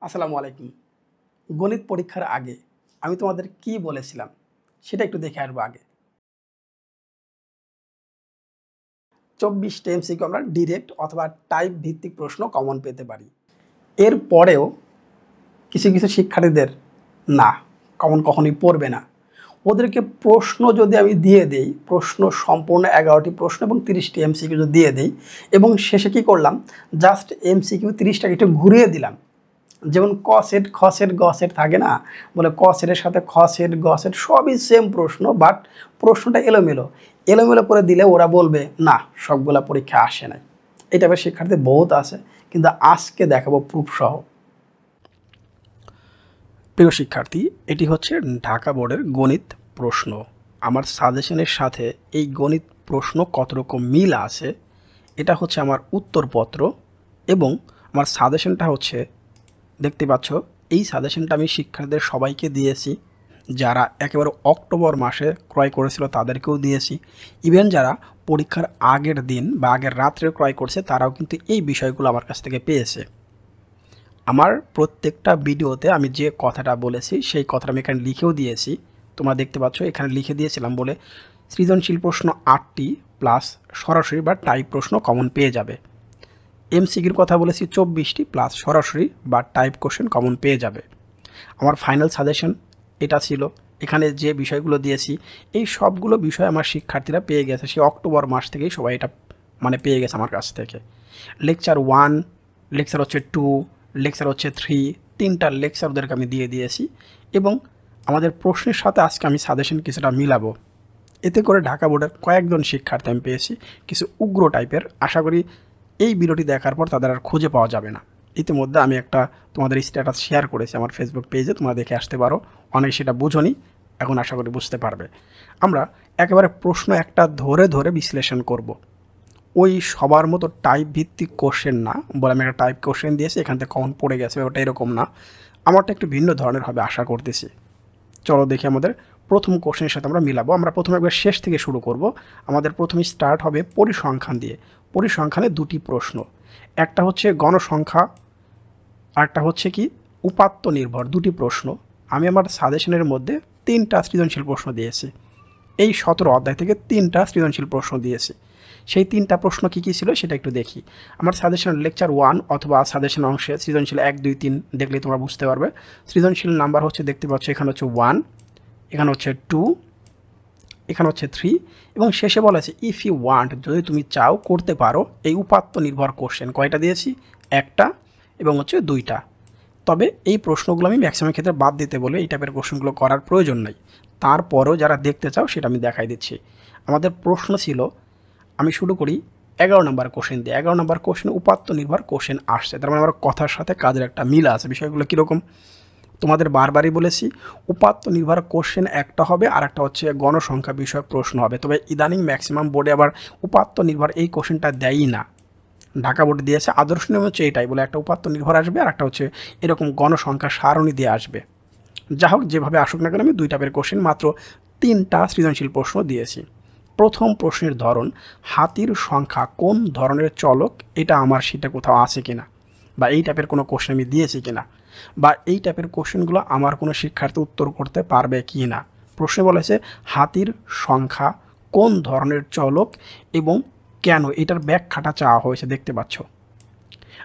আসসালামু আলাইকুম। গণিত পরীক্ষার আগে আমি তোমাদের কি বলেছিলাম সেটা একটু দেখে আসবো আগে। 24টা এমসিকিউ আমরা ডিরেক্ট অথবা টাইপ ভিত্তিক প্রশ্ন কমন পেতে পারি। এরপরেও কিছু কিছু শিক্ষার্থীদের না, কমন কখনোই পড়বে না। ওদেরকে প্রশ্ন যদি আমি দিয়ে দেই, প্রশ্ন সম্পূর্ণ 11টি প্রশ্ন এবং 30টি এমসিকিউ যদি দিয়ে দেই এবং শেষে কী করলাম, জাস্ট এমসিকিউ 30টাকে একটু ঘুরিয়ে দিলাম। যেমন ক সেট, খ সেট, গ সেট থাকে না, বলে ক সেটের সাথে খ সেট, গ সেট সবই সেম প্রশ্ন, বাট প্রশ্নটা এলোমেলো এলোমেলো করে দিলে ওরা বলবে না, সবগুলা পরীক্ষা আসে নাই। এই টাইপের শিক্ষার্থী বহুত আছে, কিন্তু আজকে দেখাবো প্রুফ সহ। প্রিয় শিক্ষার্থী, এটি হচ্ছে ঢাকা বোর্ডের গণিত প্রশ্ন। আমার সাজেশনের সাথে এই গণিত প্রশ্ন কত রকম মিল আছে এটা হচ্ছে আমার উত্তরপত্র, এবং আমার সাজেশনটা হচ্ছে দেখতে পাচ্ছ। এই সাজেশনটা আমি শিক্ষার্থীদের সবাইকে দিয়েছি, যারা একেবারে অক্টোবর মাসে ক্রয় করেছিল তাদেরকেও দিয়েছি। ইভেন যারা পরীক্ষার আগের দিন বা আগের রাত্রে ক্রয় করছে তারাও কিন্তু এই বিষয়গুলো আমার কাছ থেকে পেয়েছে। আমার প্রত্যেকটা ভিডিওতে আমি যে কথাটা বলেছি সেই কথাটা আমি এখানে লিখেও দিয়েছি, তোমরা দেখতে পাচ্ছ এখানে লিখে দিয়েছিলাম বলে সৃজনশীল প্রশ্ন 8টি প্লাস সরাসরি বা টাইপ প্রশ্ন কমন পেয়ে যাবে। এমসিকিউর কথা বলেছি 24টি প্লাস সরাসরি বা টাইপ কোশ্চেন কমন পেয়ে যাবে। আমার ফাইনাল সাজেশন এটা ছিল, এখানে যে বিষয়গুলো দিয়েছি এই সবগুলো বিষয় আমার শিক্ষার্থীরা পেয়ে গেছে, সেই অক্টোবর মাস থেকেই সবাই এটা পেয়ে গেছে আমার কাছ থেকে। লেকচার 1, লেকচার হচ্ছে 2, লেকচার হচ্ছে 3, 3টা লেকচার ওদেরকে আমি দিয়ে দিয়েছি, এবং আমাদের প্রশ্নের সাথে আজকে আমি সাজেশন কিছুটা মিলাবো। এতে করে ঢাকা বোর্ডের কয়েকজন শিক্ষার্থী আমি পেয়েছি কিছু উগ্র টাইপের। আশা করি এই ভিডিওটি দেখার পর তাদের আর খুঁজে পাওয়া যাবে না। ইতিমধ্যে আমি একটা তোমাদের স্ট্যাটাস শেয়ার করেছি আমার ফেসবুক পেজে, তোমরা দেখে আসতে পারো। অনেকে সেটা বুঝোনি, এখন আশা করি বুঝতে পারবে। আমরা একেবারে প্রশ্ন একটা ধরে ধরে বিশ্লেষণ করব। ওই সবার মতো টাইপ ভিত্তিক কোশ্চেন না, বলে আমি একটা টাইপ কোশ্চেন দিয়েছি এখান থেকে কমন পড়ে গেছে, ওটা এরকম না। আমারটা একটু ভিন্ন ধরনের হবে আশা করতেছি। চলো দেখি আমাদের প্রথম কোশ্চেনের সাথে আমরা মিলাবো। আমরা প্রথমে একবার শেষ থেকে শুরু করব। আমাদের প্রথমে স্টার্ট হবে পরিসংখ্যান দিয়ে। পরিসংখ্যানে দুটি প্রশ্ন, একটা হচ্ছে গণসংখ্যা, আরেকটা হচ্ছে কি উপাত্ত নির্ভর। দুটি প্রশ্ন আমি আমার সাজেশনের মধ্যে 3টা সৃজনশীল প্রশ্ন দিয়েছি। এই 17 অধ্যায় থেকে 3টা সৃজনশীল প্রশ্ন দিয়েছি। সেই 3টা প্রশ্ন কী কী ছিল সেটা একটু দেখি। আমার সাজেশনের লেকচার 1 অথবা সাজেশন অংশে সৃজনশীল 1, 2, 3 দেখলেই তোমরা বুঝতে পারবে। সৃজনশীল নাম্বার হচ্ছে দেখতে পাচ্ছ, এখানে হচ্ছে 1, এখানে হচ্ছে 2, এখানে হচ্ছে 3, এবং শেষে বলা আছে ইফ ইউ ওয়ান্ট, যদি তুমি চাও করতে পারো এই উপাত্ত নির্ভর কোশ্চেন। কয়টা দিয়েছি? একটা এবং হচ্ছে 2টা। তবে এই প্রশ্নগুলো আমি ম্যাক্সিমাম ক্ষেত্রে বাদ দিতে বলে এই টাইপের কোশ্চেনগুলো করার প্রয়োজন নেই। তারপরও যারা দেখতে চাও সেটা আমি দেখাই দিচ্ছি। আমাদের প্রশ্ন ছিল, আমি শুরু করি 11 নম্বর কোশ্চেন দিয়ে। 11 নম্বর কোশ্চেন উপাত্ত নির্ভর কোশ্চেন আসছে, তার মানে আমার কথার সাথে কাজের একটা মিল আছে। বিষয়গুলো কীরকম তোমাদের বারবারই বলেছি, উপাত্ত নির্ভর কোশ্চেন একটা হবে, আর একটা হচ্ছে গণসংখ্যা বিষয়ক প্রশ্ন হবে। তবে ইদানিং ম্যাক্সিমাম বোর্ডে আবার উপাত্ত নির্ভর এই কোশ্চেনটা দেয়ই না। ঢাকা বোর্ডে দিয়েছে আদর্শ নিয়ম হচ্ছে এটাই, বলে একটা উপাত্ত নির্ভর আসবে আর একটা হচ্ছে এরকম গণসংখ্যা সারণী দিয়ে আসবে। যা হোক, যেভাবে আসুক না কেন আমি 2 টাইপের কোশ্চেন মাত্র 3টা সৃজনশীল প্রশ্ন দিয়েছি। প্রথম প্রশ্নের ধরন, হাতির সংখ্যা কোন ধরনের চলক, এটা আমার সেটা কোথাও আছে কিনা, বা এই টাইপের কোনো কোশ্চেন আমি দিয়েছি কিনা, বা এই টাইপের কোশ্চেনগুলো আমার কোনো শিক্ষার্থী উত্তর করতে পারবে কি না। প্রশ্নে বলেছে হাতির সংখ্যা কোন ধরনের চলক এবং কেন, এটার ব্যাখ্যাটা চাওয়া হয়েছে, দেখতে পাচ্ছ।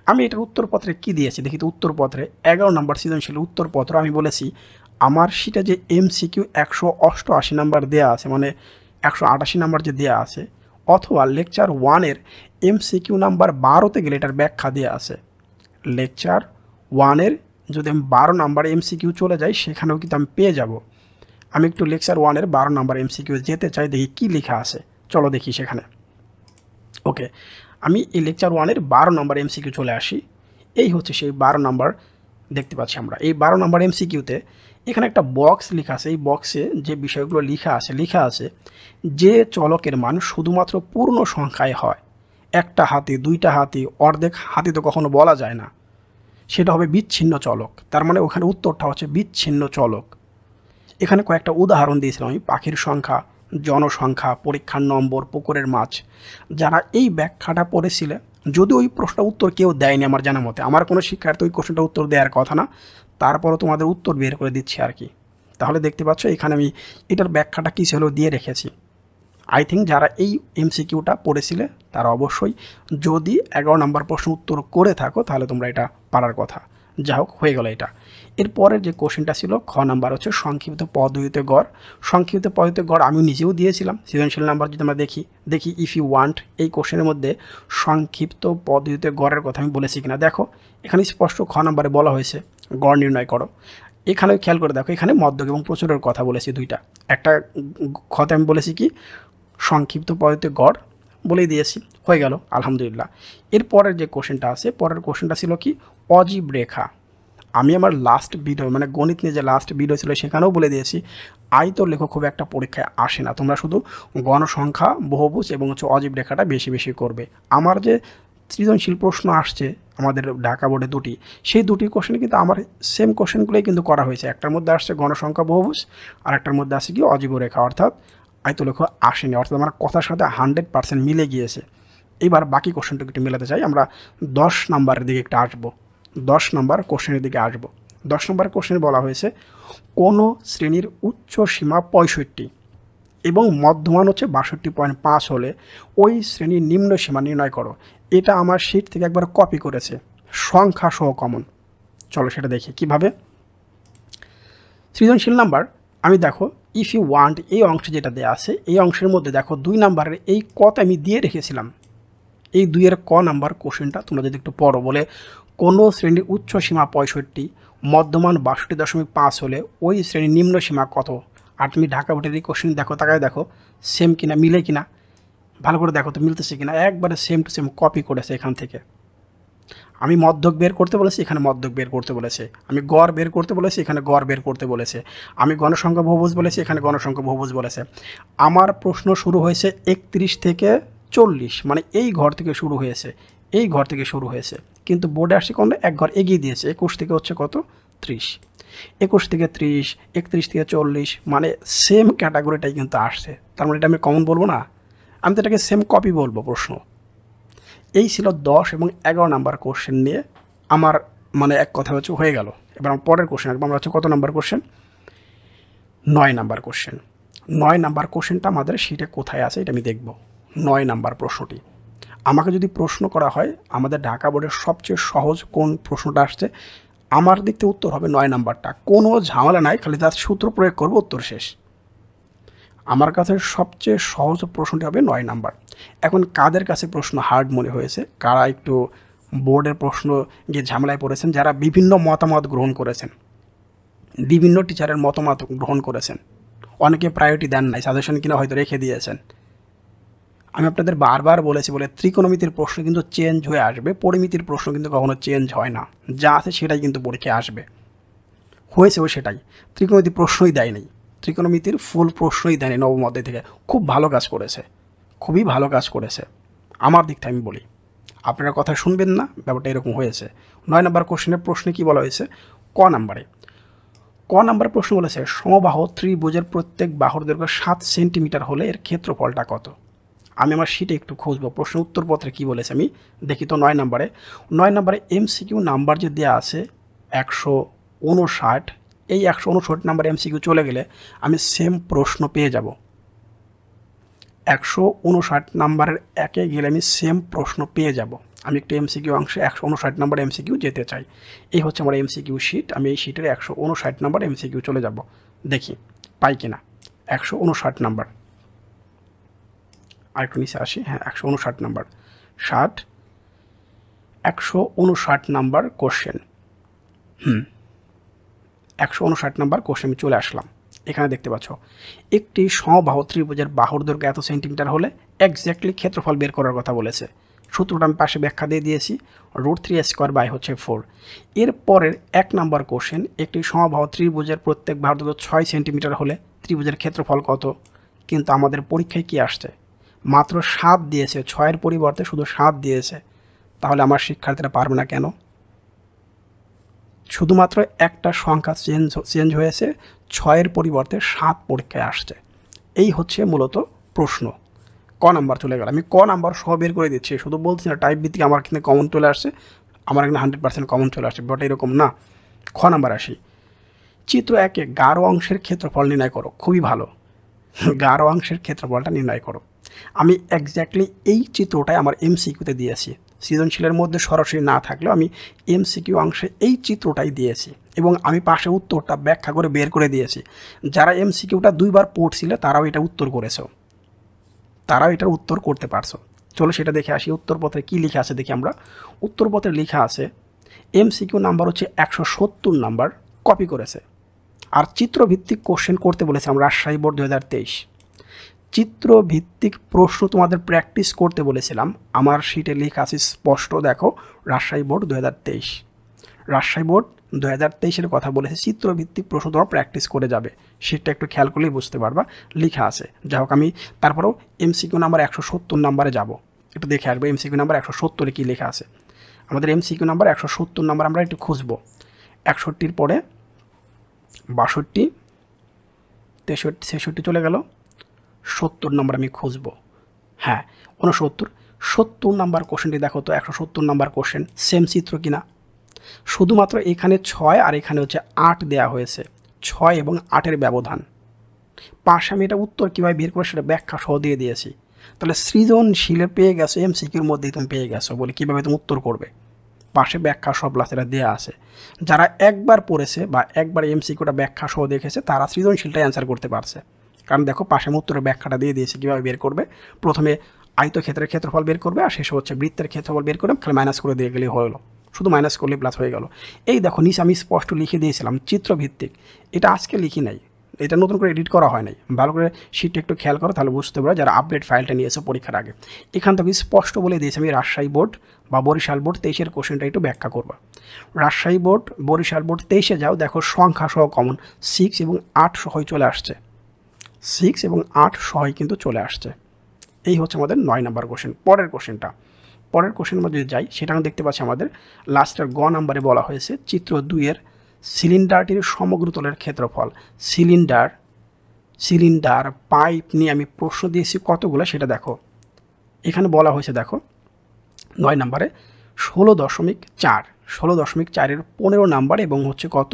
আমি এটার উত্তরপত্রে কি দিয়েছি দেখি তো। উত্তরপত্রে 11 নম্বর সৃজনশীল উত্তরপত্র আমি বলেছি আমার সেটা যে এমসিকিউ 188 নাম্বার দেওয়া আছে, মানে 188 নাম্বার যে দেওয়া আছে, অথবা লেকচার 1-এর এমসিকিউ নাম্বার 12তে গেলে এটার ব্যাখ্যা দেওয়া আছে। লেকচার 1-এর যদি আমি 12 নাম্বার এমসিকিউ চলে যাই সেখানেও কিন্তু আমি পেয়ে যাব। আমি একটু লেকচার 1-এর 12 নাম্বার এমসিকিউ যেতে চাই, দেখি কি লেখা আছে, চলো দেখি সেখানে। ওকে, আমি এই লেকচার 1-এর 12 নম্বর এমসিকিউ চলে আসি। এই হচ্ছে সেই 12 নম্বর, দেখতে পাচ্ছি আমরা এই 12 নম্বর এমসিকিউতে এখানে একটা বক্স লেখা আছে। এই বক্সে যে বিষয়গুলো লেখা আছে যে চলকের মান শুধুমাত্র পূর্ণ সংখ্যায় হয়, একটা হাতি, 2টা হাতি, অর্ধেক হাতি তো কখনো বলা যায় না, সেটা হবে বিচ্ছিন্ন চলক। তার মানে ওখানে উত্তরটা হচ্ছে বিচ্ছিন্ন চলক। এখানে কয়েকটা উদাহরণ দিয়েছিলাম আমি, পাখির সংখ্যা, জনসংখ্যা, পরীক্ষার নম্বর, পুকুরের মাছ। যারা এই ব্যাখ্যাটা পড়েছিলে যদি ওই প্রশ্নটা উত্তর কেউ দেয়নি আমার জানা মতে, আমার কোনো শিক্ষার্থী ওই কোশ্চেনটা উত্তর দেওয়ার কথা না, তারপরও তোমাদের উত্তর বের করে দিচ্ছি আর কি। তাহলে দেখতে পাচ্ছ এখানে আমি এটার ব্যাখ্যাটা কী ছিল দিয়ে রেখেছি। আই থিঙ্ক যারা এই এমসিকিউটা পড়েছিলে তারা অবশ্যই যদি 11 নম্বর প্রশ্ন উত্তর করে থাকো তাহলে তোমরা এটা পারার কথা। যা হোক, হয়ে গেল এটা। এরপরের যে কোশ্চেনটা ছিল খ নাম্বার হচ্ছে সংক্ষিপ্ত পদ্ধতিতে গড়। সংক্ষিপ্ত পদ্ধতিতে গড় আমি নিজেও দিয়েছিলাম সৃজনশীল নাম্বার যদি আমরা দেখি ইফ ইউ ওয়ান্ট এই কোশ্চেনের মধ্যে সংক্ষিপ্ত পদ্ধতিতে গড়ের কথা আমি বলেছি কিনা। দেখো এখানে স্পষ্ট খ নাম্বারে বলা হয়েছে গড় নির্ণয় করো। এখানেও খেয়াল করে দেখো এখানে মধ্যক এবং প্রচুরের কথা বলেছি দুইটা। একটা খতে আমি বলেছি কি সংক্ষিপ্ত পদ্ধতিতে গড় বলেই দিয়েছি, হয়ে গেল আলহামদুলিল্লাহ। এরপরের যে কোশ্চেনটা আছে, পরের কোশ্চেনটা ছিল কি অজীব রেখা। আমি আমার লাস্ট ভিডিও মানে গণিত নিয়ে যে লাস্ট ভিডিও ছিল সেখানেও বলে দিয়েছি আয়তর লেখ খুব একটা পরীক্ষায় আসে না, তোমরা শুধু গণসংখ্যা, বহুভুজ এবং হচ্ছে অজীব রেখাটা বেশি বেশি করবে। আমার যে সৃজনশীল প্রশ্ন আসছে আমাদের ঢাকা বোর্ডে দুটি, সেই দুটি কোশ্চেনে কিন্তু আমার সেম কোশ্চেনগুলোই কিন্তু করা হয়েছে। একটার মধ্যে আসছে গণসংখ্যা, বহুভুজ, আর একটার মধ্যে আসছে কি অজীব রেখা, অর্থাৎ আয়তলেখ আসেনি, অর্থাৎ আমার কথার সাথে 100% মিলে গিয়েছে। এবার বাকি কোশ্চেনটুকু একটু মেলাতে চাই। আমরা 10 নম্বরের দিকে একটু আসবো, 10 নম্বর কোশ্চেনের দিকে আসবো। 10 নম্বর কোশ্চেনে বলা হয়েছে কোনো শ্রেণীর উচ্চ সীমা 65 এবং মধ্যমান হচ্ছে 62.5 হলে ওই শ্রেণীর নিম্ন সীমা নির্ণয় করো। এটা আমার শিট থেকে একবার কপি করেছে, সংখ্যা সহ কমন। চলো সেটা দেখি কিভাবে। সৃজনশীল নাম্বার আমি দেখো ইফ ইউ ওয়ান্ট এই অংশে যেটা দেওয়া আছে, এই অংশের মধ্যে দেখো 2 নাম্বারের এই কত আমি দিয়ে রেখেছিলাম। এই 2-এর ক নাম্বার কোশ্চেনটা তোমরা যদি একটু পড়ো, বলে কোনো শ্রেণীর উচ্চ সীমা 65, মধ্যমান 62.5 হলে ওই শ্রেণীর নিম্ন সীমা কত। আর তুমি ঢাকা বোর্ডের এই কোশ্চেন দেখো, তাকায় দেখো সেম কিনা, মিলে কিনা, ভালো করে দেখো তো মিলতেছে কিনা। একবারে সেম টু সেম কপি করেছে এখান থেকে। আমি মধ্যক বের করতে বলেছি, এখানে মধ্যক বের করতে বলেছে। আমি গড় বের করতে বলেছি, এখানে গড় বের করতে বলেছে। আমি গণসংখ্যা বহুভুজ বলেছি, এখানে গণসংখ্যা বহুভুজ বলেছে। আমার প্রশ্ন শুরু হয়েছে 31 থেকে 40, মানে এই ঘর থেকে শুরু হয়েছে, এই ঘর থেকে শুরু হয়েছে। কিন্তু বোর্ডে আসছে কোন এক ঘর এগিয়ে দিয়েছে, 21 থেকে হচ্ছে কত 30, 21 থেকে 30, 31 থেকে 40, মানে সেম ক্যাটাগরিটাই কিন্তু আসছে। তার মানে এটা আমি কমন বলবো না, আমি তো এটাকে সেম কপি বলবো প্রশ্ন। এই ছিল 10 এবং 11 নাম্বার কোশ্চেন নিয়ে আমার মানে এক কথা হচ্ছে হয়ে গেল। এবার আমার পরের কোশ্চেন আসবো, আমরা হচ্ছে কত number question, 9 number question. 9 number কোশ্চেনটা আমাদের শিটে কোথায় আছে এটা আমি দেখব। 9 নাম্বার প্রশ্নটি আমাকে যদি প্রশ্ন করা হয় আমাদের ঢাকা বোর্ডের সবচেয়ে সহজ কোন প্রশ্নটা আসছে, আমার দিক থেকে উত্তর হবে 9 নাম্বারটা। কোনো ঝামেলা নাই, খালি তার সূত্র প্রয়োগ করবো, উত্তর শেষ। আমার কাছে সবচেয়ে সহজ প্রশ্নটি হবে 9 নাম্বার। এখন কাদের কাছে প্রশ্ন হার্ড মনে হয়েছে, কারা একটু বোর্ডের প্রশ্ন গিয়ে ঝামেলায় পড়েছেন, যারা বিভিন্ন মতামত গ্রহণ করেছেন, বিভিন্ন টিচারের মতামত গ্রহণ করেছেন, অনেকে প্রায়োরিটি দেন নাই, সাজেশন কিনা হয়তো রেখে দিয়েছেন। আমি আপনাদের বারবার বলেছি বলে ত্রিকোণমিতির প্রশ্ন কিন্তু চেঞ্জ হয়ে আসবে, পরিমিতির প্রশ্ন কিন্তু কখনো চেঞ্জ হয় না, যা আছে সেটাই কিন্তু পরীক্ষায় আসবে। হয়েছেও সেটাই, ত্রিকোণমিতির প্রশ্নই দেয় নাই, ত্রিকোণমিতির ফুল প্রশ্নই দেয়নি নবম অধ্যায় থেকে। খুব ভালো কাজ করেছে, খুবই ভালো কাজ করেছে আমার দিক থেকে আমি বলি। আপনারা কথা শুনবেন না, ব্যাপারটা এরকম হয়েছে। 9 নম্বর কোশ্চেনের প্রশ্নে কী বলা হয়েছে, ক নাম্বার প্রশ্ন বলেছে সমবাহু ত্রিভুজের প্রত্যেক বাহুর দৈর্ঘ্য 7 সেন্টিমিটার হলে এর ক্ষেত্রফলটা কত। আমি আমার শিটে একটু খুঁজবো প্রশ্ন উত্তরপত্রে কী বলেছে আমি দেখি তো। 9 নম্বরে এমসিকিউ নাম্বার যে দেওয়া আছে 159, এই 159 নাম্বার এমসিকিউ চলে গেলে আমি সেম প্রশ্ন পেয়ে যাব। 159 নাম্বারের একে গেলে আমি সেম প্রশ্ন পেয়ে যাব। আমি একটু এমসিকিউ অংশে 159 নাম্বার এমসিকিউ যেতে চাই। এই হচ্ছে আমার এমসিকিউ শিট, আমি এই শিটের 159 নাম্বার এমসিকিউ চলে যাব, দেখি পাই কিনা। 159 নাম্বার, আরেকটু নিচে আসি, হ্যাঁ 159 number, 159 number question. 159 number question আমি চলে আসলাম। এখানে দেখতে পাচ্ছ একটি সমবাহু ত্রিভুজের বাহুর দৈর্ঘ্য এত সেন্টিমিটার হলে এক্স্যাক্টলি ক্ষেত্রফল বের করার কথা বলেছে। সূত্রটা আমি পাশে ব্যাখ্যা দিয়ে দিয়েছি, √3² / 4। এরপরের 1 নম্বর কোশ্চেন, একটি সমবাহু ত্রিভুজের প্রত্যেক বাহুর দৈর্ঘ্য 6 সেন্টিমিটার হলে ত্রিভুজের ক্ষেত্রফল কত। কিন্তু আমাদের পরীক্ষায় কি আসছে, মাত্র 7 দিয়েছে, 6-এর পরিবর্তে শুধু 7 দিয়েছে। তাহলে আমার শিক্ষার্থীরা পারবে না কেন? শুধুমাত্র একটা সংখ্যা চেঞ্জ হয়েছে, 6-এর পরিবর্তে 7 পরীক্ষায় আসছে। এই হচ্ছে মূলত প্রশ্ন, ক নাম্বার চলে গেল। আমি ক নাম্বার সহ বের করে দিচ্ছি, শুধু বলছি না টাইপ ভিত্তিক আমার কিন্তু কমন চলে আসছে, আমার এখানে 100% কমন চলে আসছে, বাট এরকম না। খ নাম্বার আসি, চিত্র 1-এ গাঢ় অংশের ক্ষেত্রফল নির্ণয় করো। খুবই ভালো, গাঢ় অংশের ক্ষেত্রফলটা নির্ণয় করো। আমি এক্স্যাক্টলি এই চিত্রটাই আমার এমসিকিউতে দিয়েছি, সৃজনশীলের মধ্যে সরাসরি না থাকলেও আমি এমসিকিউ অংশে এই চিত্রটাই দিয়েছি এবং আমি পাশে উত্তরটা ব্যাখ্যা করে বের করে দিয়েছি। যারা এমসিকিউটা 2বার পড়ছিলে তারাও এটা উত্তর করেছো, তারাও এটার উত্তর করতে পারছো। চলো সেটা দেখে আসি উত্তরপত্রে কী লেখা আছে দেখি আমরা। উত্তরপত্রে লেখা আছে এমসিকিউ নাম্বার হচ্ছে 170 নাম্বার কপি করেছে, আর চিত্রভিত্তিক কোশ্চেন করতে বলেছে আমরা রাজশাহী বোর্ড 2023। চিত্রভিত্তিক প্রশ্ন তোমাদের প্র্যাকটিস করতে বলেছিলাম, আমার শিটে লেখা আছে স্পষ্ট, দেখো রাজশাহী বোর্ড 2023, রাজশাহী বোর্ড 2023-এর কথা বলেছে চিত্রভিত্তিক প্রশ্ন তোমরা প্র্যাকটিস করে যাবে, সেটা একটু খেয়াল করলেই বুঝতে পারবা লেখা আছে। যাই হোক আমি তারপরেও এমসিকিউ নাম্বার 170 নাম্বারে যাব, একটু দেখে আসবো এমসিকিউ নাম্বার 170-এ কী লেখা আছে। আমাদের এমসিকিউ নাম্বার 170 নাম্বার আমরা একটু খুঁজবো। 61-র পরে 62, 63, 66 চলে গেল, 70 নাম্বার আমি খুঁজবো। হ্যাঁ 69, 70 নাম্বার কোশ্চেনটি দেখো তো, 170 নাম্বার কোশ্চেন সেম চিত্র কিনা। শুধুমাত্র এখানে 6 আর এখানে হচ্ছে 8 দেওয়া হয়েছে, 6 এবং 8-এর ব্যবধান। পাশে আমি এটা উত্তর কীভাবে বের করে সেটা ব্যাখ্যা সহ দিয়ে দিয়েছি। তাহলে সৃজনশীলে পেয়ে গেছো, এমসিকিউর মধ্যেই তুমি পেয়ে গেছো বলে কীভাবে তুমি উত্তর করবে, পাশে ব্যাখ্যা সব লাস্টেরা দেওয়া আছে। যারা একবার পড়েছে বা একবার এমসিকিউটা ব্যাখ্যা সহ দেখেছে তারা সৃজনশীলটাই অ্যান্সার করতে পারছে, কারণ দেখো পাশে উত্তরের ব্যাখ্যাটা দিয়ে দিয়েছে কীভাবে বের করবে। প্রথমে আয়তক্ষেত্রের ক্ষেত্রফল বের করবে আর শেষে হচ্ছে বৃত্তের ক্ষেত্রফল বের করে খালি মাইনাস করে দিয়ে গেলেই হলো, শুধু মাইনাস করলে প্লাস হয়ে গেল। এই দেখো নিচে আমি স্পষ্ট লিখে দিয়েছিলাম চিত্রভিত্তিক, এটা আজকে লিখি নাই, এটা নতুন করে এডিট করা হয় নাই, ভালো করে শিটটা একটু খেয়াল করো তাহলে বুঝতে পারো যারা আপডেট ফাইলটা নিয়েছে পরীক্ষার আগে। এখান থেকে স্পষ্ট বলে দিয়েছি আমি রাজশাহী বোর্ড বা বরিশাল বোর্ড 23-এর কোশ্চেনটা একটু ব্যাখ্যা করবা। রাজশাহী বোর্ড বরিশাল বোর্ড 23-এ যাও, দেখো সংখ্যা সহ কমন 6 এবং 8 সহই চলে আসছে, 6 এবং 8 সহই কিন্তু চলে আসছে। এই হচ্ছে আমাদের 9 নাম্বার কোশ্চেন। পরের কোশ্চেনের মধ্যে যদি যাই সেটা দেখতে পাচ্ছি আমাদের লাস্টের গ নাম্বারে বলা হয়েছে চিত্র 2-এর সিলিন্ডারটির সমগ্র তলের ক্ষেত্রফল। সিলিন্ডার পাইপ নিয়ে আমি প্রশ্ন দিয়েছি কতগুলো সেটা দেখো, এখানে বলা হয়েছে দেখো 9 নাম্বারে 16.4, 16.4-এর 15 নাম্বার এবং হচ্ছে কত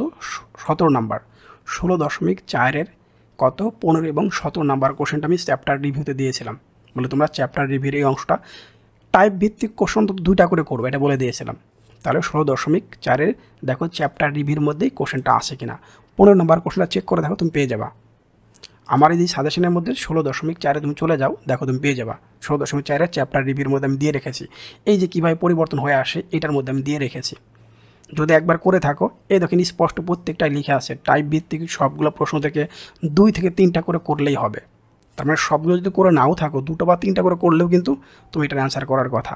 17 নাম্বার, 16.4-এর কত 15 এবং 17 নাম্বার কোশ্চেনটা আমি চ্যাপ্টার রিভিউতে দিয়েছিলাম, বলে তোমরা চ্যাপ্টার রিভিউর এই অংশটা টাইপ ভিত্তিক কোশ্চেন তো 2টা করে করবে এটা বলে দিয়েছিলাম। তাহলে 16.4-এর দেখো চ্যাপ্টার রিভিউর মধ্যেই কোশ্চেনটা আসে কিনা, 15 নাম্বার কোশ্চেনটা চেক করে দেখো তুমি পেয়ে যাবা। আমার এই সাজেশনের মধ্যে 16.4-এ তুমি চলে যাও, দেখো তুমি পেয়ে যাবা 16.4-এর চ্যাপ্টার রিভিউর মধ্যে আমি দিয়ে রেখেছি। এই যে কীভাবে পরিবর্তন হয়ে আসে এটার মধ্যে আমি দিয়ে রেখেছি, যদি একবার করে থাকো এই দেখেন স্পষ্ট প্রত্যেকটাই লিখে আছে। টাইপ ভিত্তিক সবগুলো প্রশ্ন থেকে 2 থেকে 3টা করে করলেই হবে, তার মানে সবগুলো যদি করে নাও থাকো 2টা বা 3টা করে করলেও কিন্তু তুমি এটার অ্যান্সার করার কথা।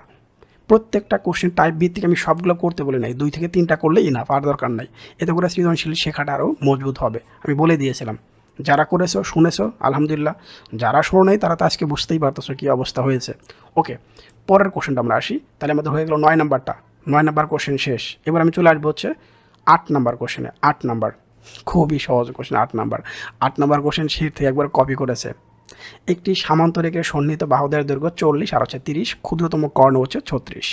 প্রত্যেকটা কোশ্চেন টাইপ ভিত্তিক আমি সবগুলো করতে বলি নাই, 2 থেকে 3টা করলেই না, আর দরকার নাই, এতে করে সৃজনশীল শেখাটা আরও মজবুত হবে, আমি বলে দিয়েছিলাম। যারা করেছো শুনেছো আলহামদুলিল্লাহ, যারা শোনো নাই তারা তো আজকে বুঝতেই পারতেছো কী অবস্থা হয়েছে। ওকে পরের কোশ্চেনটা আমরা আসি, তাহলে আমাদের হয়ে গেল 9 নাম্বারটা, 9 নাম্বার কোশ্চেন শেষ। এবার আমি চলে আসবো হচ্ছে 8 নাম্বার কোশ্চেনে। 8 নাম্বার খুবই সহজ কোশ্চেন, 8 নাম্বার কোশ্চেন শীট থেকে একবার কপি করেছে। একটি সামান্তরিকের সন্নিহিত বাহুদের দৈর্ঘ্য 40 আর হচ্ছে 30, ক্ষুদ্রতম কর্ণ হচ্ছে 36।